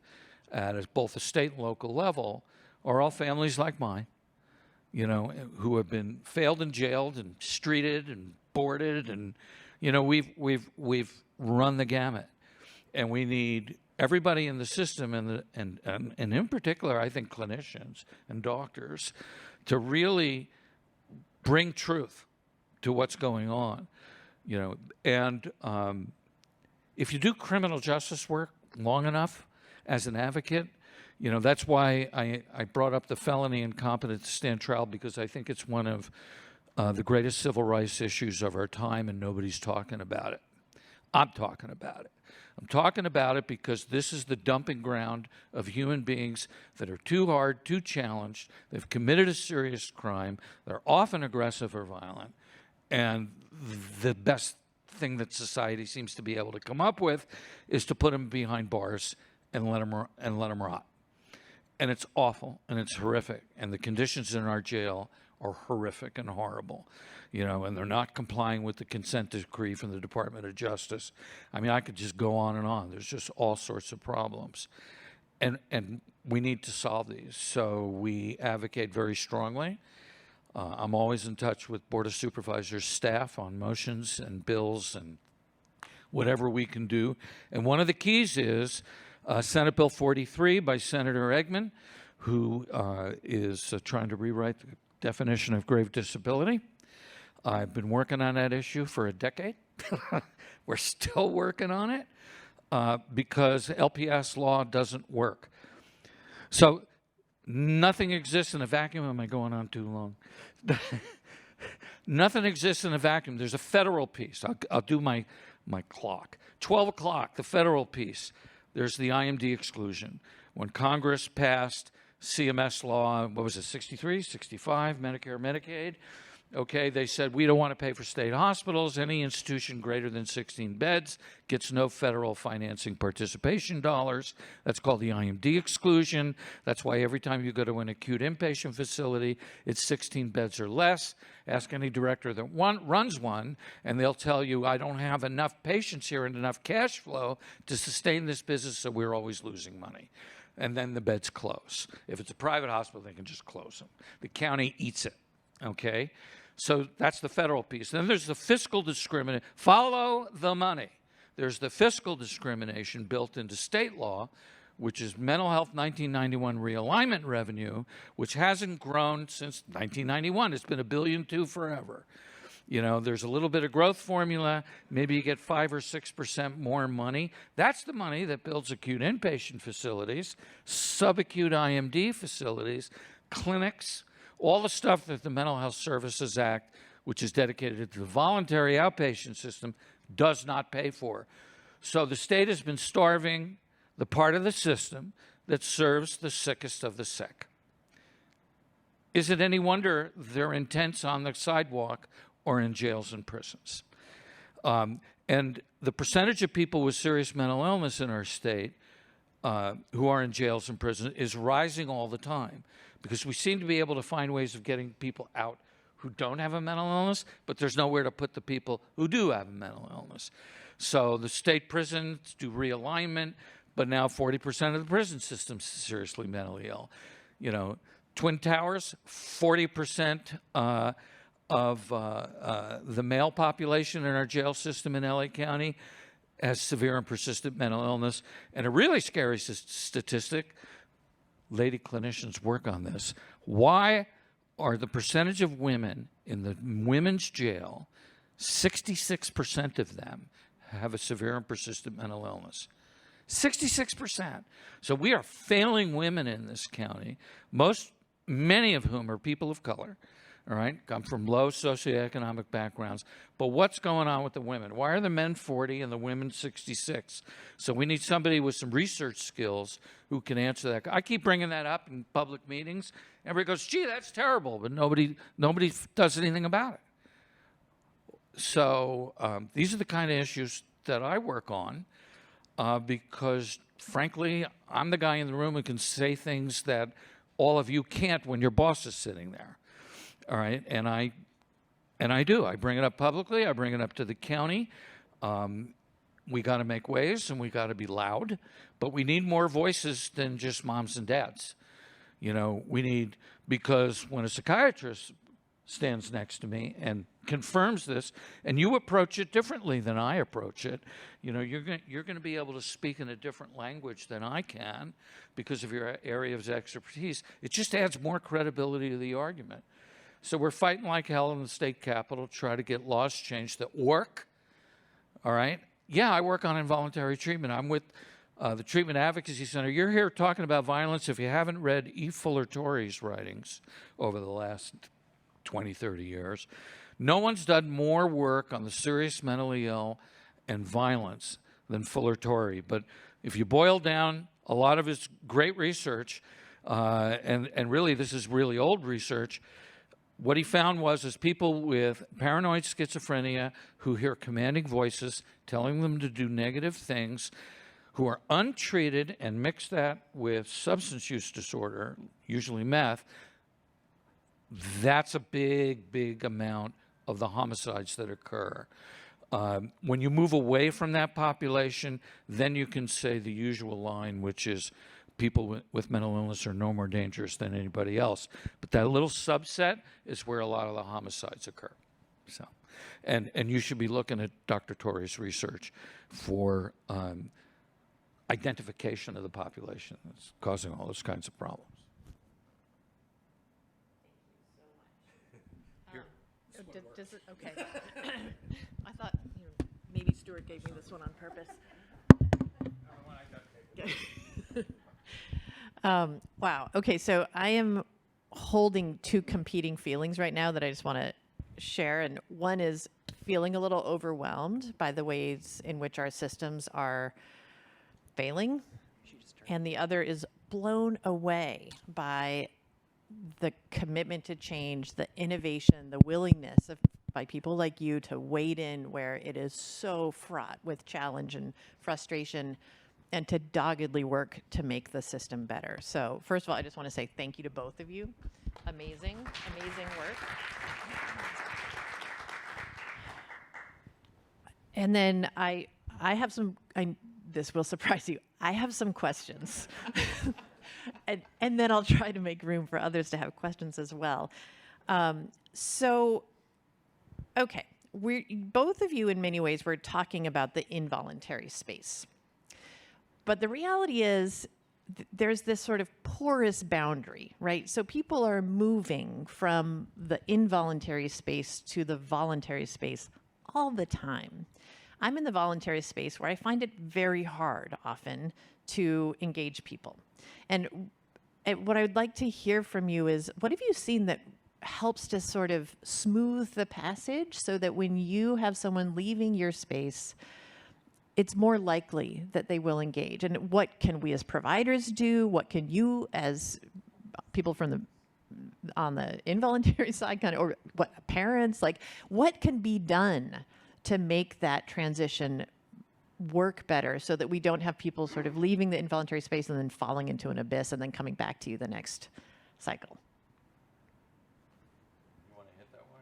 at both the state and local level are all families like mine, who have been failed and jailed and streeted and boarded, and we've run the gamut, and we need everybody in the system and in particular, I think clinicians and doctors to really bring truth to what's going on, and if you do criminal justice work long enough as an advocate, that's why I brought up the felony incompetent to stand trial, because I think it's one of the greatest civil rights issues of our time, and nobody's talking about it. I'm talking about it. I'm talking about it because this is the dumping ground of human beings that are too hard, too challenged. They've committed a serious crime. They're often aggressive or violent. And the best thing that society seems to be able to come up with is to put them behind bars and let them rot. And it's awful, and it's horrific. And the conditions in our jail are horrific and horrible, and they're not complying with the consent decree from the Department of Justice. I mean, I could just go on and on. There's just all sorts of problems. And we need to solve these. So we advocate very strongly. I'm always in touch with Board of Supervisors staff on motions and bills and whatever we can do. And one of the keys is Senate Bill 43 by Senator Eggman, who is trying to rewrite the definition of grave disability. I've been working on that issue for a decade. We're still working on it because LPS law doesn't work. So nothing exists in a vacuum. Am I going on too long? Nothing exists in a vacuum. There's a federal piece. I'll do my clock. 12 o'clock, the federal piece. There's the IMD exclusion. When Congress passed CMS law, what was it, 63, 65, Medicare, Medicaid, okay, they said we don't want to pay for state hospitals. Any institution greater than 16 beds gets no federal financing participation dollars. That's called the IMD exclusion. That's why every time you go to an acute inpatient facility, it's 16 beds or less. Ask any director that runs one, and they'll tell you, I don't have enough patients here and enough cash flow to sustain this business, so we're always losing money. And then the beds close. If it's a private hospital, they can just close them. The county eats it, okay? So that's the federal piece. Then there's the fiscal discrimination. Follow the money. There's the fiscal discrimination built into state law, which is mental health 1991 realignment revenue, which hasn't grown since 1991. It's been $1.2 billion forever. There's a little bit of growth formula. Maybe you get 5 or 6% more money. That's the money that builds acute inpatient facilities, subacute IMD facilities, clinics, all the stuff that the Mental Health Services Act, which is dedicated to the voluntary outpatient system, does not pay for. So the state has been starving the part of the system that serves the sickest of the sick. Is it any wonder they're intense on the sidewalk or in jails and prisons? And the percentage of people with serious mental illness in our state who are in jails and prisons is rising all the time, because we seem to be able to find ways of getting people out who don't have a mental illness, but there's nowhere to put the people who do have a mental illness. So the state prisons do realignment, but now 40% of the prison system is seriously mentally ill. Twin Towers, 40% of the male population in our jail system in LA County has severe and persistent mental illness. And a really scary statistic, lady clinicians work on this. Why are the percentage of women in the women's jail, 66% of them have a severe and persistent mental illness. 66%. So we are failing women in this county, many of whom are people of color, all right, come from low socioeconomic backgrounds. But what's going on with the women? Why are the men 40 and the women 66? So we need somebody with some research skills who can answer that. I keep bringing that up in public meetings. Everybody goes, gee, that's terrible, but nobody does anything about it. So these are the kind of issues that I work on because, frankly, I'm the guy in the room who can say things that all of you can't when your boss is sitting there. All right, and I do. I bring it up publicly. I bring it up to the county. We got to make waves, and we got to be loud. But we need more voices than just moms and dads. You know, because when a psychiatrist stands next to me and confirms this, and you approach it differently than I approach it, you know, you're going to be able to speak in a different language than I can because of your area of expertise. It just adds more credibility to the argument. So we're fighting like hell in the state capitol to try to get laws changed that work, all right? Yeah, I work on involuntary treatment. I'm with the Treatment Advocacy Center. You're here talking about violence. If you haven't read E. Fuller Torrey's writings over the last 20, 30 years, no one's done more work on the serious mentally ill and violence than Fuller Torrey. But if you boil down a lot of his great research, and really this is really old research, what he found was people with paranoid schizophrenia who hear commanding voices telling them to do negative things, who are untreated and mix that with substance use disorder, usually meth, that's a big, big amount of the homicides that occur. When you move away from that population, then you can say the usual line, which is people with mental illness are no more dangerous than anybody else. But that little subset is where a lot of the homicides occur. So, and you should be looking at Dr. Torrey's research for identification of the population that's causing all those kinds of problems. Okay. I thought maybe Stuart gave me this one on purpose. Wow. Okay, so I am holding two competing feelings right now that I just want to share. And one is feeling a little overwhelmed by the ways in which our systems are failing. And the other is blown away by the commitment to change, the innovation, the willingness by people like you to wade in where it is so fraught with challenge and frustration, and to doggedly work to make the system better. So first of all, I just want to say thank you to both of you. Amazing, amazing work. And then I have some, this will surprise you, I have some questions. And then I'll try to make room for others to have questions as well. Okay, both of you in many ways were talking about the involuntary space. But the reality is there's this sort of porous boundary, right? So people are moving from the involuntary space to the voluntary space all the time. I'm in the voluntary space where I find it very hard often to engage people. And what I would like to hear from you is, what have you seen that helps to sort of smooth the passage so that when you have someone leaving your space, it's more likely that they will engage? And what can we as providers do? What can you as people on the involuntary side or what parents, like what can be done to make that transition work better so that we don't have people sort of leaving the involuntary space and then falling into an abyss and then coming back to you the next cycle? You want to hit that one?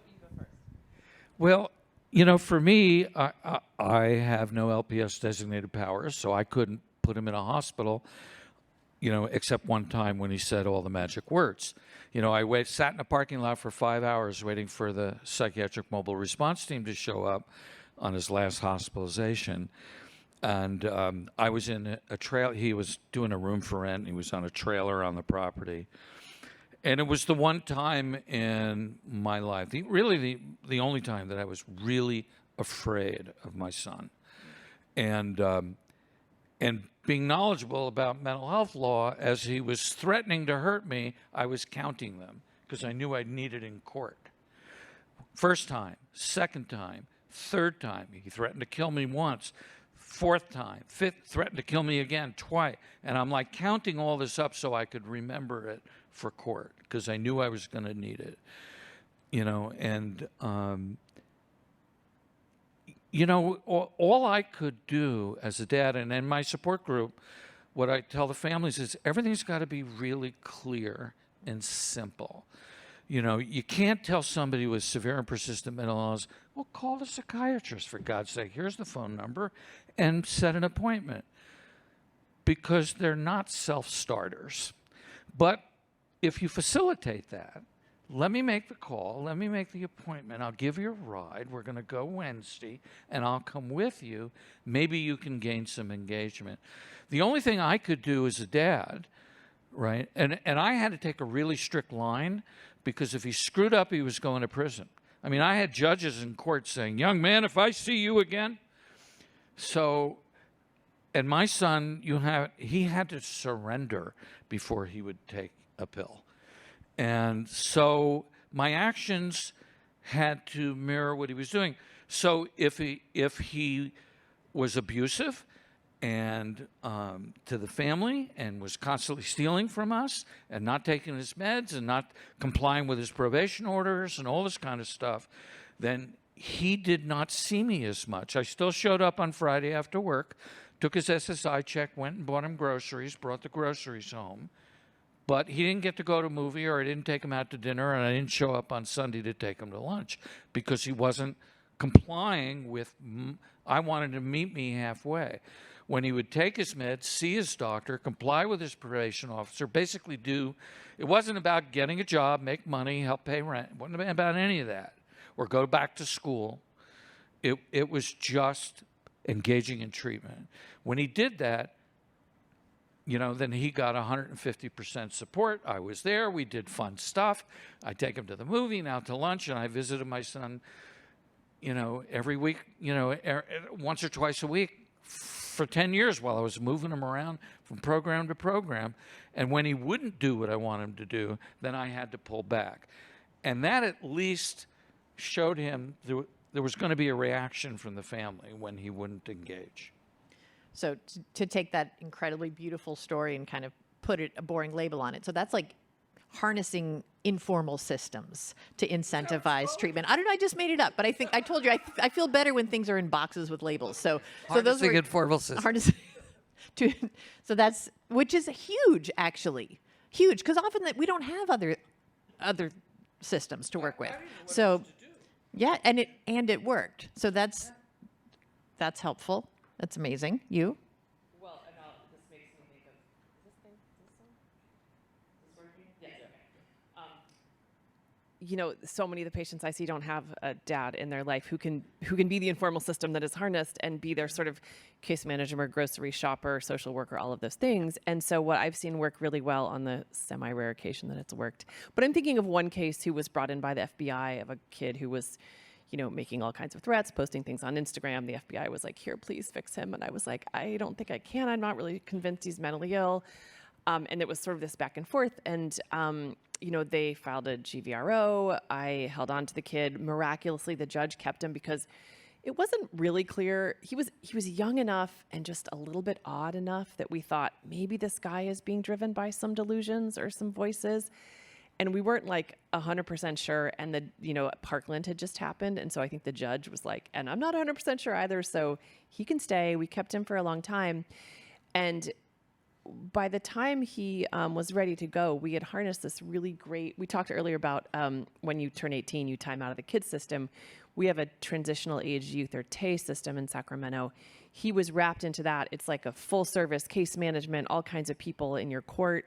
You go first. Well, you know, for me, I have no LPS designated powers, so I couldn't put him in a hospital, you know, except one time when he said all the magic words. You know, I sat in a parking lot for 5 hours waiting for the psychiatric mobile response team to show up on his last hospitalization. And I was in a trail. He was doing a room for rent. He was on a trailer on the property. And it was the one time in my life, really the only time that I was really afraid of my son. And being knowledgeable about mental health law, as he was threatening to hurt me, I was counting them because I knew I'd need it in court. First time, second time, third time, he threatened to kill me once. Fourth time, fifth, threatened to kill me again twice. And I'm like counting all this up so I could remember it for court because I knew I was going to need it. All I could do as a dad, and in my support group, what I tell the families is everything's got to be really clear and simple. You can't tell somebody with severe and persistent mental illness, well, call the psychiatrist, for God's sake. Here's the phone number, and set an appointment. Because they're not self-starters. But if you facilitate that, let me make the call, let me make the appointment, I'll give you a ride, we're going to go Wednesday, and I'll come with you. Maybe you can gain some engagement. The only thing I could do as a dad, right, and I had to take a really strict line, because if he screwed up, he was going to prison. I mean, I had judges in court saying, young man, if I see you again. So, and my son, he had to surrender before he would take a pill. And so my actions had to mirror what he was doing. So if he was abusive and to the family and was constantly stealing from us and not taking his meds and not complying with his probation orders and all this kind of stuff, then he did not see me as much. I still showed up on Friday after work, took his SSI check, went and bought him groceries, brought the groceries home. But he didn't get to go to a movie, or I didn't take him out to dinner, and I didn't show up on Sunday to take him to lunch because he wasn't complying with, I wanted him to meet me halfway. When he would take his meds, see his doctor, comply with his probation officer, basically it wasn't about getting a job, make money, help pay rent. It wasn't about any of that. Or go back to school. It was just engaging in treatment. When he did that, then he got 150% support. I was there. We did fun stuff. I take him to the movie, and out to lunch, and I visited my son, every week, once or twice a week for 10 years while I was moving him around from program to program. And when he wouldn't do what I want him to do, then I had to pull back. And that at least showed him there was going to be a reaction from the family when he wouldn't engage. So to take that incredibly beautiful story and kind of put a boring label on it. So that's like harnessing informal systems to incentivize treatment. I don't know, I just made it up, but I told you, I feel better when things are in boxes with labels. So those are informal systems. Harnessing so that's, which is huge, actually. Huge, because often we don't have other systems to work with. So yeah, and it worked. So that's helpful. That's amazing. You? Well, this makes me think of, is this one? Is this working? Yes, okay. So many of the patients I see don't have a dad in their life who can be the informal system that is harnessed and be their sort of case manager, grocery shopper, social worker, all of those things. And so what I've seen work really well on the semi-rare occasion that it's worked. But I'm thinking of one case who was brought in by the FBI of a kid who was making all kinds of threats, posting things on Instagram. The FBI was like, here, please fix him. And I was like, I don't think I can. I'm not really convinced he's mentally ill. And it was sort of this back and forth. And, they filed a GVRO. I held on to the kid. Miraculously, the judge kept him because it wasn't really clear. He was young enough and just a little bit odd enough that we thought maybe this guy is being driven by some delusions or some voices. And we weren't like 100% sure. And Parkland had just happened. And so I think the judge was like, and I'm not 100% sure either. So he can stay. We kept him for a long time. And by the time he was ready to go, we had harnessed this really great, we talked earlier about when you turn 18, you time out of the kids system. We have a transitional age youth, or TAY system in Sacramento. He was wrapped into that. It's like a full service case management, all kinds of people in your court.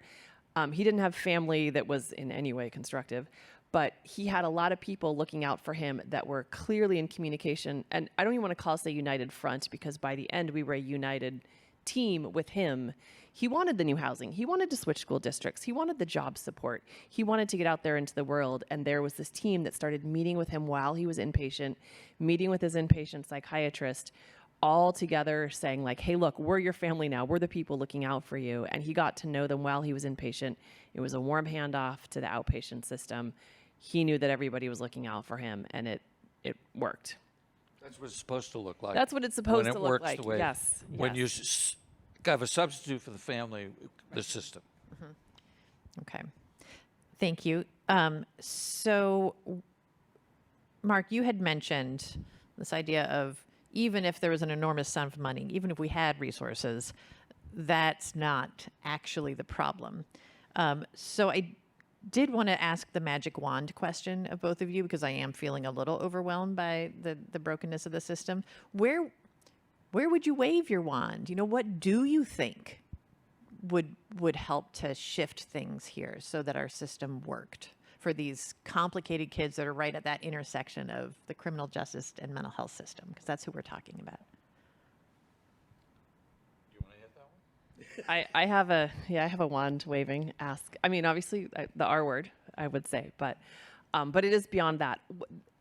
He didn't have family that was in any way constructive, but he had a lot of people looking out for him that were clearly in communication. And I don't even want to call us a united front, because by the end we were a united team with him. He wanted the new housing. He wanted to switch school districts. He wanted the job support. He wanted to get out there into the world. And there was this team that started meeting with him while he was inpatient, meeting with his inpatient psychiatrist, all together saying like, hey, look, we're your family now. We're the people looking out for you. And he got to know them while he was inpatient. It was a warm handoff to the outpatient system. He knew that everybody was looking out for him, and it worked. That's what it's supposed to look like. That's what it's supposed when to it look works like. the way, Yes. When you yes. have a substitute for the family, the system. Okay. Thank you. So, Mark, you had mentioned this idea of even if there was an enormous sum of money, even if we had resources, that's not actually the problem. So I did want to ask the magic wand question of both of you, because I am feeling a little overwhelmed by the brokenness of the system. Where would you wave your wand? You know, what do you think would help to shift things here so that our system worked for these complicated kids that are right at that intersection of the criminal justice and mental health system? Because that's who we're talking about. I have a wand waving ask. I mean, obviously the R word, I would say, but it is beyond that.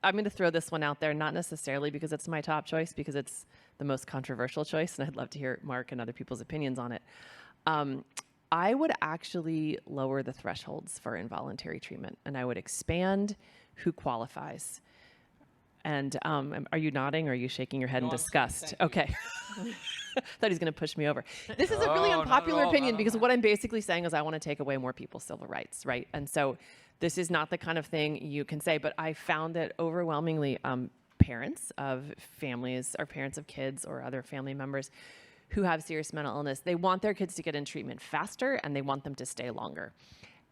I'm going to throw this one out there, not necessarily because it's my top choice, because it's the most controversial choice, and I'd love to hear Mark and other people's opinions on it. I would actually lower the thresholds for involuntary treatment, and I would expand who qualifies. And are you nodding or are you shaking your head in disgust? Okay. Thought he's going to push me over. This is a really unpopular opinion because what I'm basically saying is I want to take away more people's civil rights, right? And so this is not the kind of thing you can say, but I found that overwhelmingly parents of families or parents of kids or other family members who have serious mental illness, they want their kids to get in treatment faster and they want them to stay longer.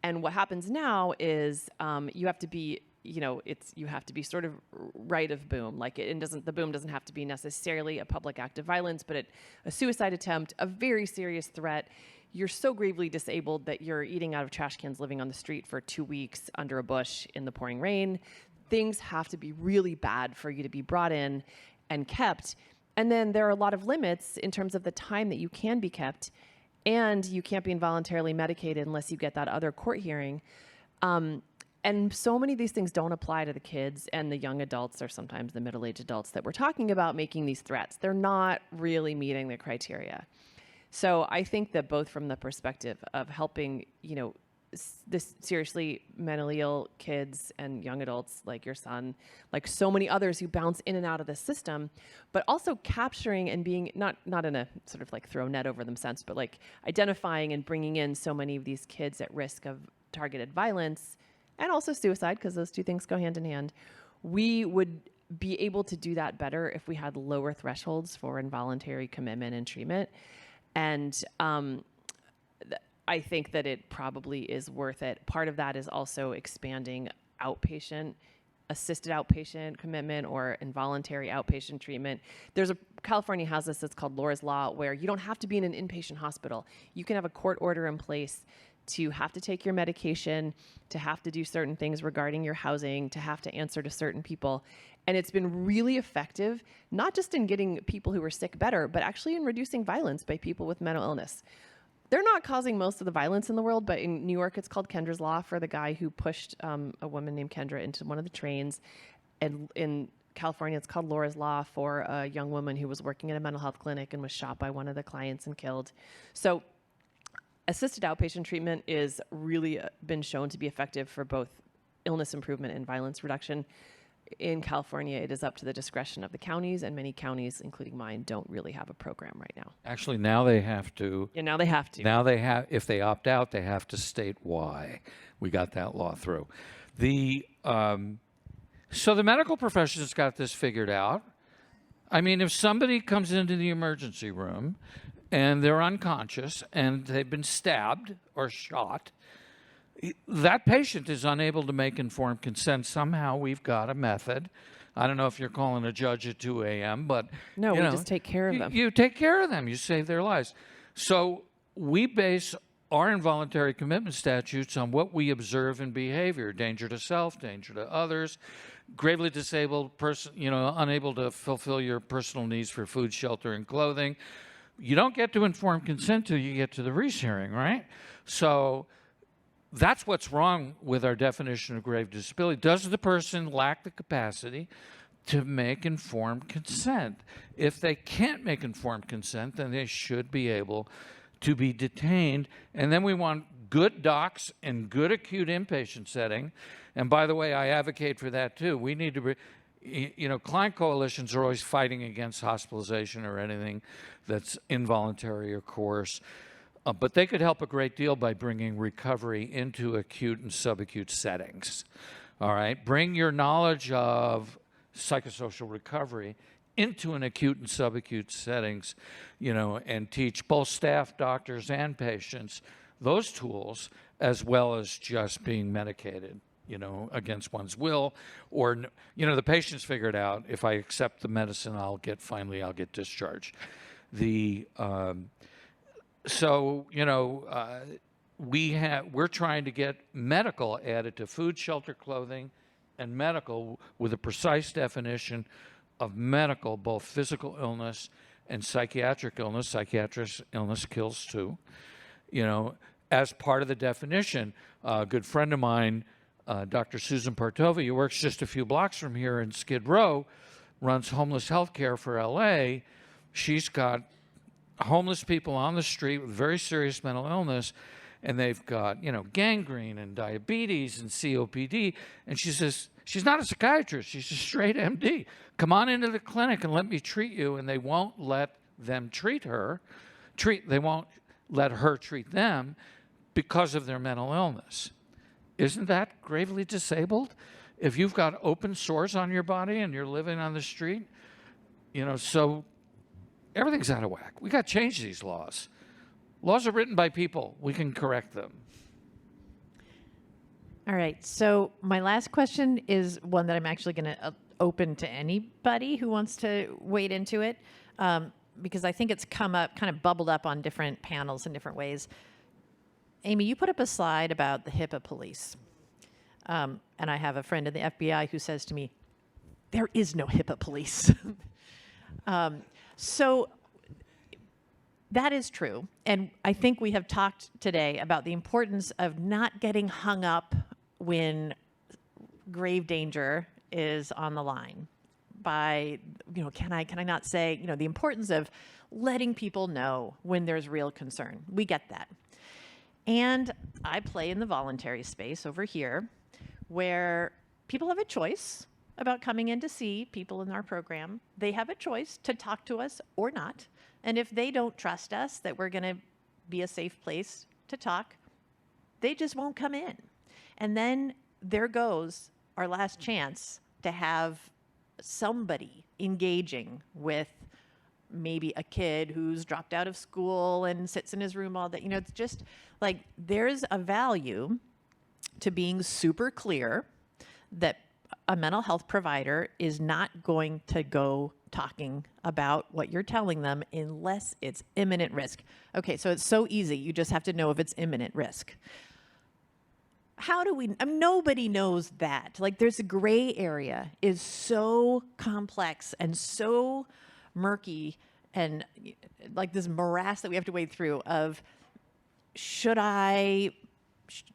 And what happens now is you have to be, you have to be sort of right of boom. Like the boom doesn't have to be necessarily a public act of violence, but a suicide attempt, a very serious threat. You're so gravely disabled that you're eating out of trash cans, living on the street for 2 weeks under a bush in the pouring rain. Things have to be really bad for you to be brought in and kept. And then there are a lot of limits in terms of the time that you can be kept, and you can't be involuntarily medicated unless you get that other court hearing. And so many of these things don't apply to the kids and the young adults, or sometimes the middle-aged adults that we're talking about making these threats. They're not really meeting the criteria. So I think that both from the perspective of helping, this seriously mentally ill kids and young adults like your son, like so many others who bounce in and out of the system, but also capturing and being not in a sort of like throw net over them sense, but like identifying and bringing in so many of these kids at risk of targeted violence and also suicide, because those two things go hand in hand. We would be able to do that better if we had lower thresholds for involuntary commitment and treatment. And I think that it probably is worth it. Part of that is also expanding assisted outpatient commitment or involuntary outpatient treatment. California has this that's called Laura's Law, where you don't have to be in an inpatient hospital. You can have a court order in place to have to take your medication, to have to do certain things regarding your housing, to have to answer to certain people. And it's been really effective, not just in getting people who are sick better, but actually in reducing violence by people with mental illness. They're not causing most of the violence in the world, but in New York, it's called Kendra's Law for the guy who pushed a woman named Kendra into one of the trains. And in California, it's called Laura's Law for a young woman who was working at a mental health clinic and was shot by one of the clients and killed. So assisted outpatient treatment is really been shown to be effective for both illness improvement and violence reduction. In California, it is up to the discretion of the counties, and many counties, including mine, don't really have a program right now. Actually, now they have to. Yeah, now they have to. Now they have, if they opt out, they have to state why. We got that law through. So the medical profession's got this figured out. I mean, if somebody comes into the emergency room and they're unconscious and they've been stabbed or shot, that patient is unable to make informed consent. Somehow we've got a method. I don't know if you're calling a judge at 2 a.m., but no, we just take care of them. You take care of them. You save their lives. So we base our involuntary commitment statutes on what we observe in behavior: danger to self, danger to others, gravely disabled person, unable to fulfill your personal needs for food, shelter, and clothing. you don't get to informed consent till you get to the rehearing, right? So that's what's wrong with our definition of grave disability. Does the person lack the capacity to make informed consent? If they can't make informed consent, then they should be able to be detained. And then we want good docs in good acute inpatient setting. And by the way, I advocate for that too. We need to client coalitions are always fighting against hospitalization or anything that's involuntary or coerced. But they could help a great deal by bringing recovery into acute and subacute settings. All right? Bring your knowledge of psychosocial recovery into an acute and subacute settings, and teach both staff, doctors, and patients those tools, as well as just being medicated, against one's will. Or, the patients figured out, if I accept the medicine, I'll get discharged. We're trying to get medical added to food, shelter, clothing, and medical with a precise definition of medical, both physical illness and psychiatric illness. Psychiatric illness kills too. As part of the definition, a good friend of mine, Dr. Susan Partova, who works just a few blocks from here in Skid Row, runs homeless health care for LA. She's got homeless people on the street with very serious mental illness, and they've got, gangrene and diabetes and COPD. And she says, she's not a psychiatrist, she's a straight MD. Come on into the clinic and let me treat you. And they won't let them they won't let her treat them because of their mental illness. Isn't that gravely disabled? If you've got open sores on your body and you're living on the street, so everything's out of whack. We got to change these laws. Laws are written by people. We can correct them. All right. So my last question is one that I'm actually going to open to anybody who wants to wade into it, because I think it's come up, kind of bubbled up on different panels in different ways. Amy, you put up a slide about the HIPAA police. And I have a friend in the FBI who says to me, there is no HIPAA police. So that is true. And I think we have talked today about the importance of not getting hung up when grave danger is on the line by, can I not say, the importance of letting people know when there's real concern. We get that. And I play in the voluntary space over here where people have a choice about coming in to see people in our program. They have a choice to talk to us or not. And if they don't trust us that we're going to be a safe place to talk, they just won't come in. And then there goes our last chance to have somebody engaging with maybe a kid who's dropped out of school and sits in his room all day. It's just like there's a value to being super clear that a mental health provider is not going to go talking about what you're telling them unless it's imminent risk. Okay, so it's so easy. You just have to know if it's imminent risk. How do we, nobody knows that. Like there's a gray area is so complex and so murky and like this morass that we have to wade through of, should I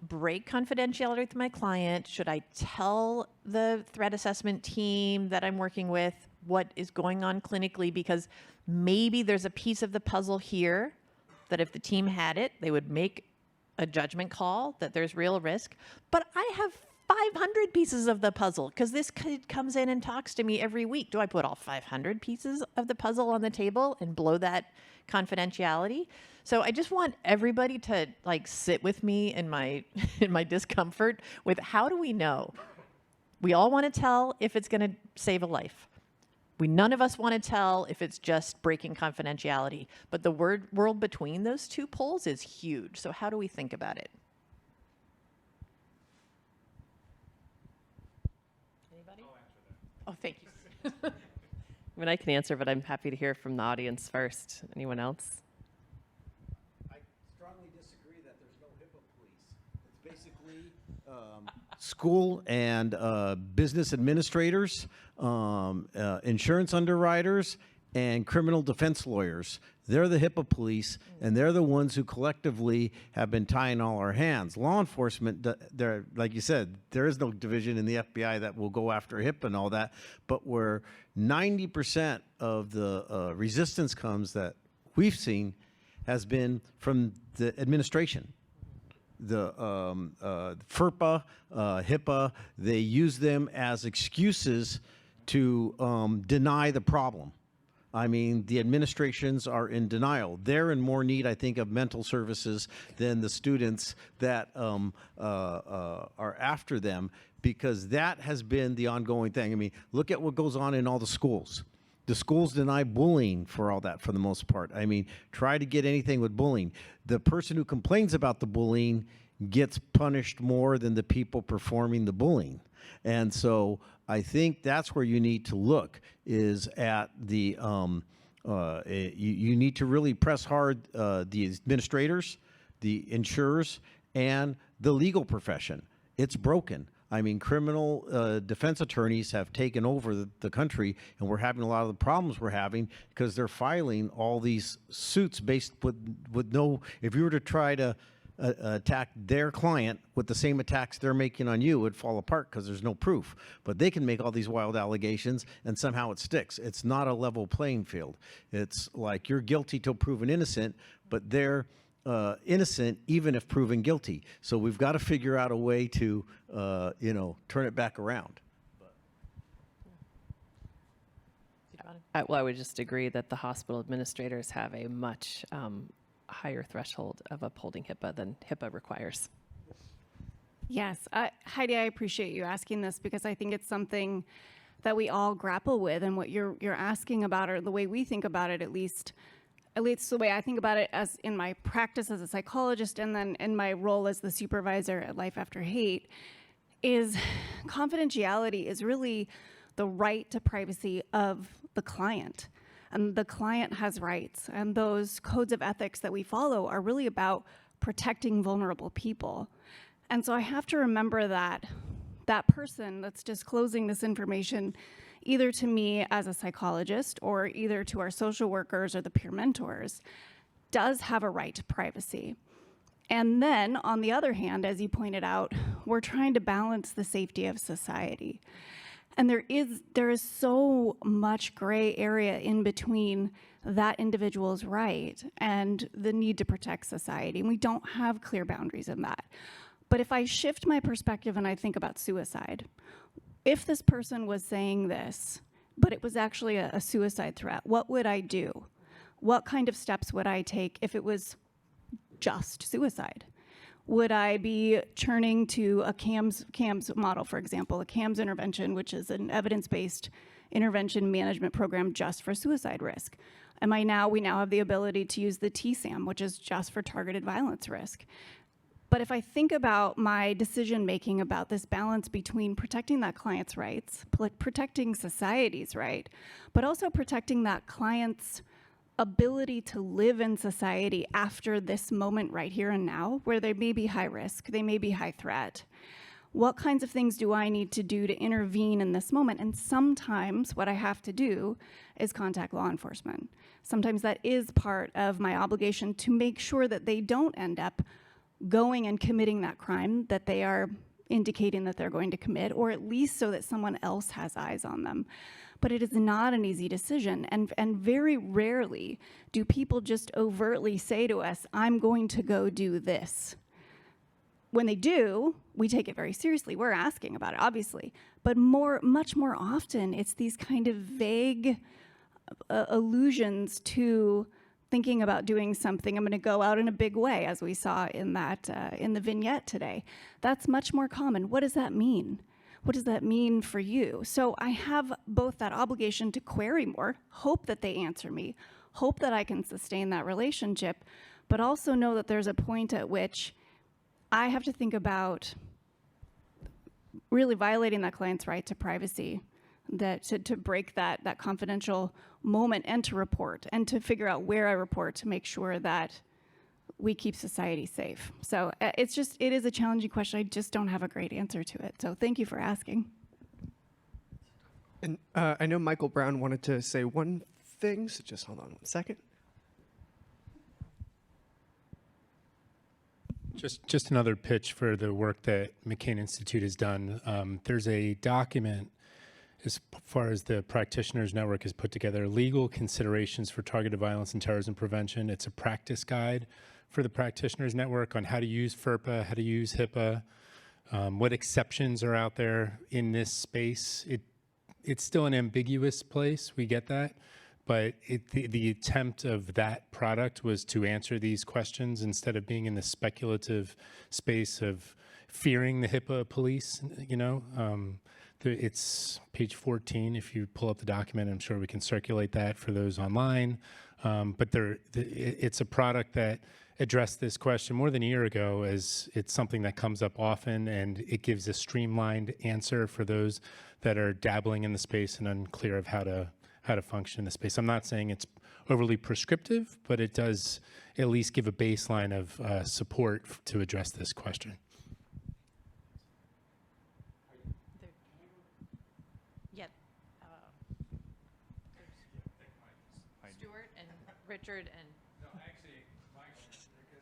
break confidentiality with my client? Should I tell the threat assessment team that I'm working with what is going on clinically? Because maybe there's a piece of the puzzle here that if the team had it, they would make a judgment call that there's real risk. But I have 500 pieces of the puzzle because this kid comes in and talks to me every week. Do I put all 500 pieces of the puzzle on the table and blow that confidentiality? So I just want everybody to like sit with me in my in my discomfort with how do we know? We all want to tell if it's going to save a life. None of us want to tell if it's just breaking confidentiality. But the world between those two poles is huge. So how do we think about it? Anybody? I'll answer that. Oh, thank you. I mean, I can answer, but I'm happy to hear from the audience first. Anyone else? I strongly disagree that there's no HIPAA police. It's basically school and business administrators, insurance underwriters, and criminal defense lawyers. They're the HIPAA police, and they're the ones who collectively have been tying all our hands. Law enforcement, they're, like you said, there is no division in the FBI that will go after HIPAA and all that, but where 90% of the resistance comes that we've seen has been from the administration. The FERPA, HIPAA, they use them as excuses to deny the problem. I mean, the administrations are in denial. They're in more need, I think, of mental services than the students that are after them, because that has been the ongoing thing. I mean, look at what goes on in all the schools. The schools deny bullying for all that, for the most part. I mean, try to get anything with bullying. The person who complains about the bullying gets punished more than the people performing the bullying. And so I think that's where you need to look, is at the, you need to really press hard the administrators, the insurers, and the legal profession. It's broken. I mean, criminal defense attorneys have taken over the country, and we're having a lot of the problems we're having because they're filing all these suits based with no, if you were to try to attack their client with the same attacks they're making on you, would fall apart because there's no proof. But they can make all these wild allegations and somehow it sticks. It's not a level playing field. It's like you're guilty till proven innocent, but they're innocent even if proven guilty. So we've got to figure out a way to, turn it back around. Well, I would just agree that the hospital administrators have a much higher threshold of upholding HIPAA than HIPAA requires. Yes, Heidi, I appreciate you asking this because I think it's something that we all grapple with, and what you're asking about, or the way we think about it, at least the way I think about it as in my practice as a psychologist and then in my role as the supervisor at Life After Hate, is confidentiality is really the right to privacy of the client. And the client has rights, and those codes of ethics that we follow are really about protecting vulnerable people. And so I have to remember that that person that's disclosing this information, either to me as a psychologist or either to our social workers or the peer mentors, does have a right to privacy. And then, on the other hand, as you pointed out, we're trying to balance the safety of society. And there is so much gray area in between that individual's right and the need to protect society. And we don't have clear boundaries in that. But if I shift my perspective and I think about suicide, if this person was saying this, but it was actually a suicide threat, what would I do? What kind of steps would I take if it was just suicide? Would I be churning to a CAMS model, for example, a CAMS intervention, which is an evidence-based intervention management program just for suicide risk? We now have the ability to use the TSAM, which is just for targeted violence risk. But if I think about my decision-making about this balance between protecting that client's rights, protecting society's right, but also protecting that client's ability to live in society after this moment right here and now, where they may be high risk, they may be high threat. What kinds of things do I need to do to intervene in this moment? And sometimes what I have to do is contact law enforcement. Sometimes that is part of my obligation to make sure that they don't end up going and committing that crime that they are indicating that they're going to commit, or at least so that someone else has eyes on them. But it is not an easy decision, and very rarely do people just overtly say to us, I'm going to go do this. When they do, we take it very seriously. We're asking about it, obviously. But much more often, it's these kind of vague allusions to thinking about doing something. I'm going to go out in a big way, as we saw in that in the vignette today. That's much more common. What does that mean? What does that mean for you? So I have both that obligation to query more, hope that they answer me, hope that I can sustain that relationship, but also know that there's a point at which I have to think about really violating that client's right to privacy, that to break that confidential moment, and to report, and to figure out where I report to make sure that we keep society safe. So it is a challenging question. I just don't have a great answer to it. So thank you for asking. And I know Michael Brown wanted to say one things. Just hold on 1 second. Just another pitch for the work that McCain Institute has done. There's a document as far as the Practitioners Network has put together, Legal Considerations for Targeted Violence and Terrorism Prevention. It's a practice guide for the Practitioners Network on how to use FERPA, how to use HIPAA, what exceptions are out there in this space. It's still an ambiguous place, we get that, but the attempt of that product was to answer these questions instead of being in the speculative space of fearing the HIPAA police, you know. It's page 14. If you pull up the document, I'm sure we can circulate that for those online. But it's a product that addressed this question more than a year ago, as it's something that comes up often, and it gives a streamlined answer for those that are dabbling in the space and unclear of how to function in the space. I'm not saying it's overly prescriptive, but it does at least give a baseline of support to address this question. Yeah. Stuart and Richard and. No, actually,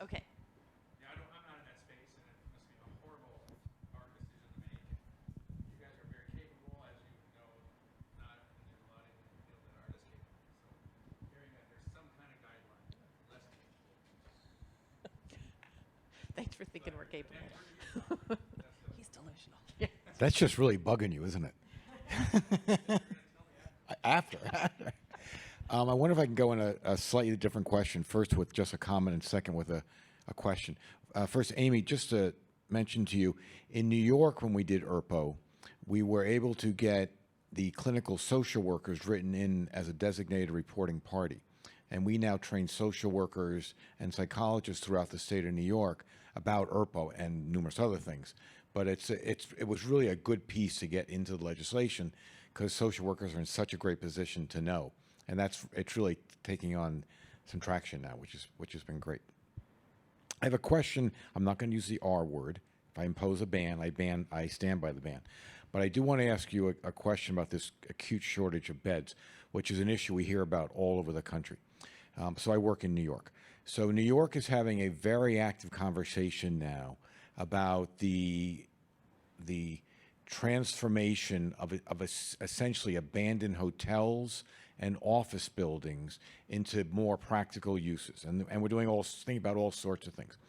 Okay. I'm not in that space, and it must be a horrible hard decision to make. You guys are very capable, as you know, not, and there's a lot in the field that aren't as capable. So hearing that there's some kind of guideline, less capable. Thanks for thinking we're capable. He's delusional. That's just really bugging you, isn't it? After. I wonder if I can go in a slightly different question, first with just a comment and second with a question. First, Amy, just to mention to you, in New York when we did ERPO, we were able to get the clinical social workers written in as a designated reporting party. And we now train social workers and psychologists throughout the state of New York about ERPO and numerous other things. But it was really a good piece to get into the legislation because social workers are in such a great position to know. And it's really taking on some traction now, which has been great. I have a question. I'm not going to use the R word. If I impose a ban, I stand by the ban. But I do want to ask you a question about this acute shortage of beds, which is an issue we hear about all over the country. So I work in New York. So New York is having a very active conversation now about the transformation of essentially abandoned hotels and office buildings into more practical uses. And we're thinking about all sorts of things.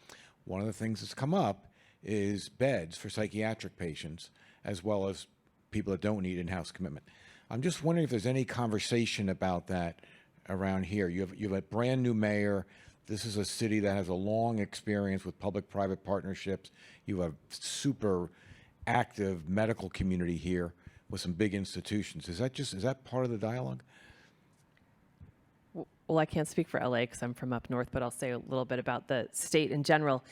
One of the things that's come up is beds for psychiatric patients, as well as people that don't need in-house commitment. I'm just wondering if there's any conversation about that around here. You have a brand new mayor. This is a city that has a long experience with public-private partnerships. You have super active medical community here with some big institutions. Is that part of the dialogue? Well, I can't speak for LA because I'm from up north, but I'll say a little bit about the state in general.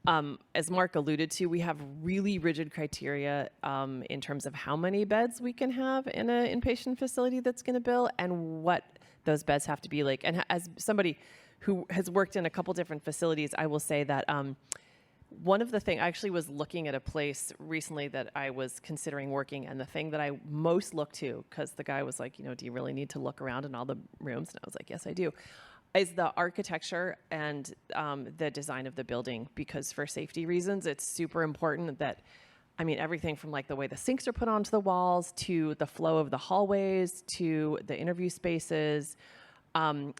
As Mark alluded to, we have really rigid criteria in terms of how many beds we can have in an inpatient facility that's going to bill and what those beds have to be like. And as somebody who has worked in a couple different facilities, I will say that one of the things, I actually was looking at a place recently that I was considering working, and the thing that I most looked to, because the guy was like, do you really need to look around in all the rooms? And I was like, yes, I do, is the architecture and the design of the building, because for safety reasons, it's super important that, everything from like the way the sinks are put onto the walls to the flow of the hallways to the interview spaces. And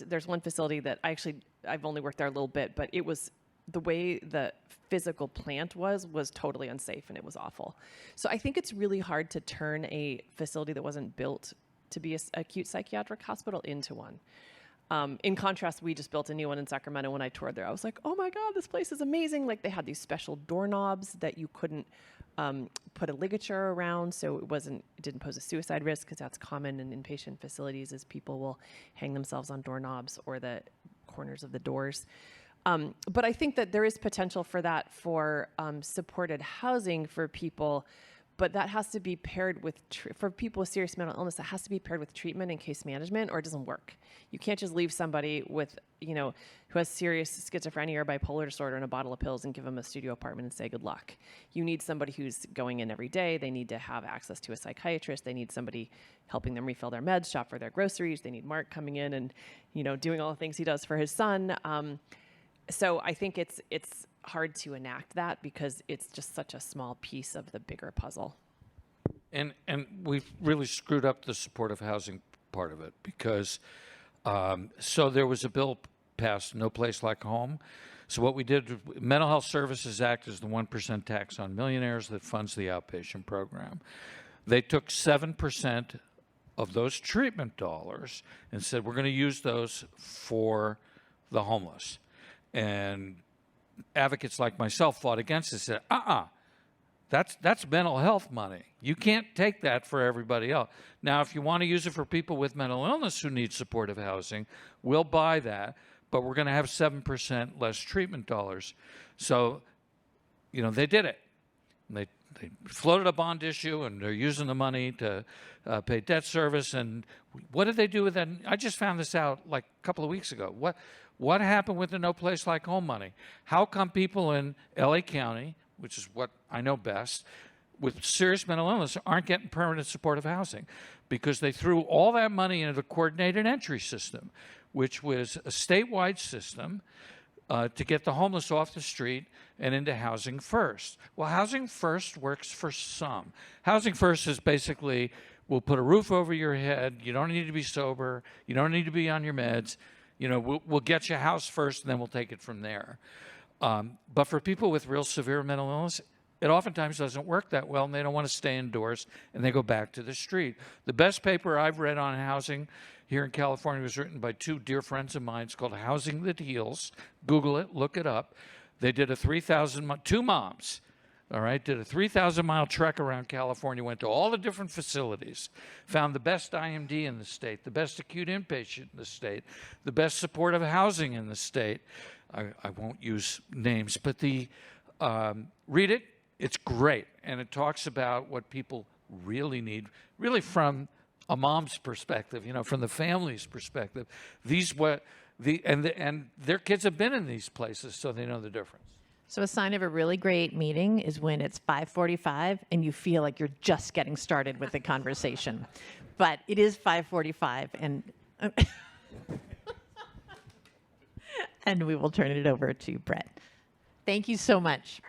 there's one facility that I've only worked there a little bit, but it was, the way the physical plant was totally unsafe, and it was awful. So I think it's really hard to turn a facility that wasn't built to be an acute psychiatric hospital into one. In contrast, we just built a new one in Sacramento. When I toured there, I was like, oh my God, this place is amazing. Like, they had these special doorknobs that you couldn't put a ligature around, so it didn't pose a suicide risk, because that's common in inpatient facilities, is people will hang themselves on doorknobs or the corners of the doors. But I think that there is potential for that for supported housing for people. But But that has to be paired with, for people with serious mental illness, that has to be paired with treatment and case management, or it doesn't work. You can't just leave somebody with, who has serious schizophrenia or bipolar disorder and a bottle of pills and give them a studio apartment and say good luck. You need somebody who's going in every day. They need to have access to a psychiatrist. They need somebody helping them refill their meds, shop for their groceries. They need Mark coming in and, doing all the things he does for his son. So I think it's hard to enact that because it's just such a small piece of the bigger puzzle. And we've really screwed up the supportive housing part of it because, so there was a bill passed, No Place Like Home. So what we did, Mental Health Services Act is the 1% tax on millionaires that funds the outpatient program. They took 7% of those treatment dollars and said, we're going to use those for the homeless. And advocates like myself fought against it, said, that's mental health money. You can't take that for everybody else. Now, if you want to use it for people with mental illness who need supportive housing, we'll buy that, but we're going to have 7% less treatment dollars. So, they did it. They floated a bond issue, and they're using the money to pay debt service. And what did they do with that? I just found this out like a couple of weeks ago. What happened with the No Place Like Home money? How come people in LA County, which is what I know best, with serious mental illness aren't getting permanent supportive housing? Because they threw all that money into the coordinated entry system, which was a statewide system to get the homeless off the street and into Housing First. Well, Housing First works for some. Housing First is basically, we'll put a roof over your head. You don't need to be sober. You don't need to be on your meds. We'll get you a house first, and then we'll take it from there. But for people with real severe mental illness, it oftentimes doesn't work that well, and they don't want to stay indoors, and they go back to the street. The best paper I've read on housing here in California was written by two dear friends of mine. It's called Housing That Heals. Google it, look it up. They did two moms, all right, did a 3,000-mile trek around California, went to all the different facilities, found the best IMD in the state, the best acute inpatient in the state, the best supportive housing in the state. I won't use names, but read it. It's great, and it talks about what people really need, really from a mom's perspective, from the family's perspective. And their kids have been in these places, so they know the difference. So a sign of a really great meeting is when it's 5:45 and you feel like you're just getting started with the conversation. But it is 5:45 and we will turn it over to Brett. Thank you so much.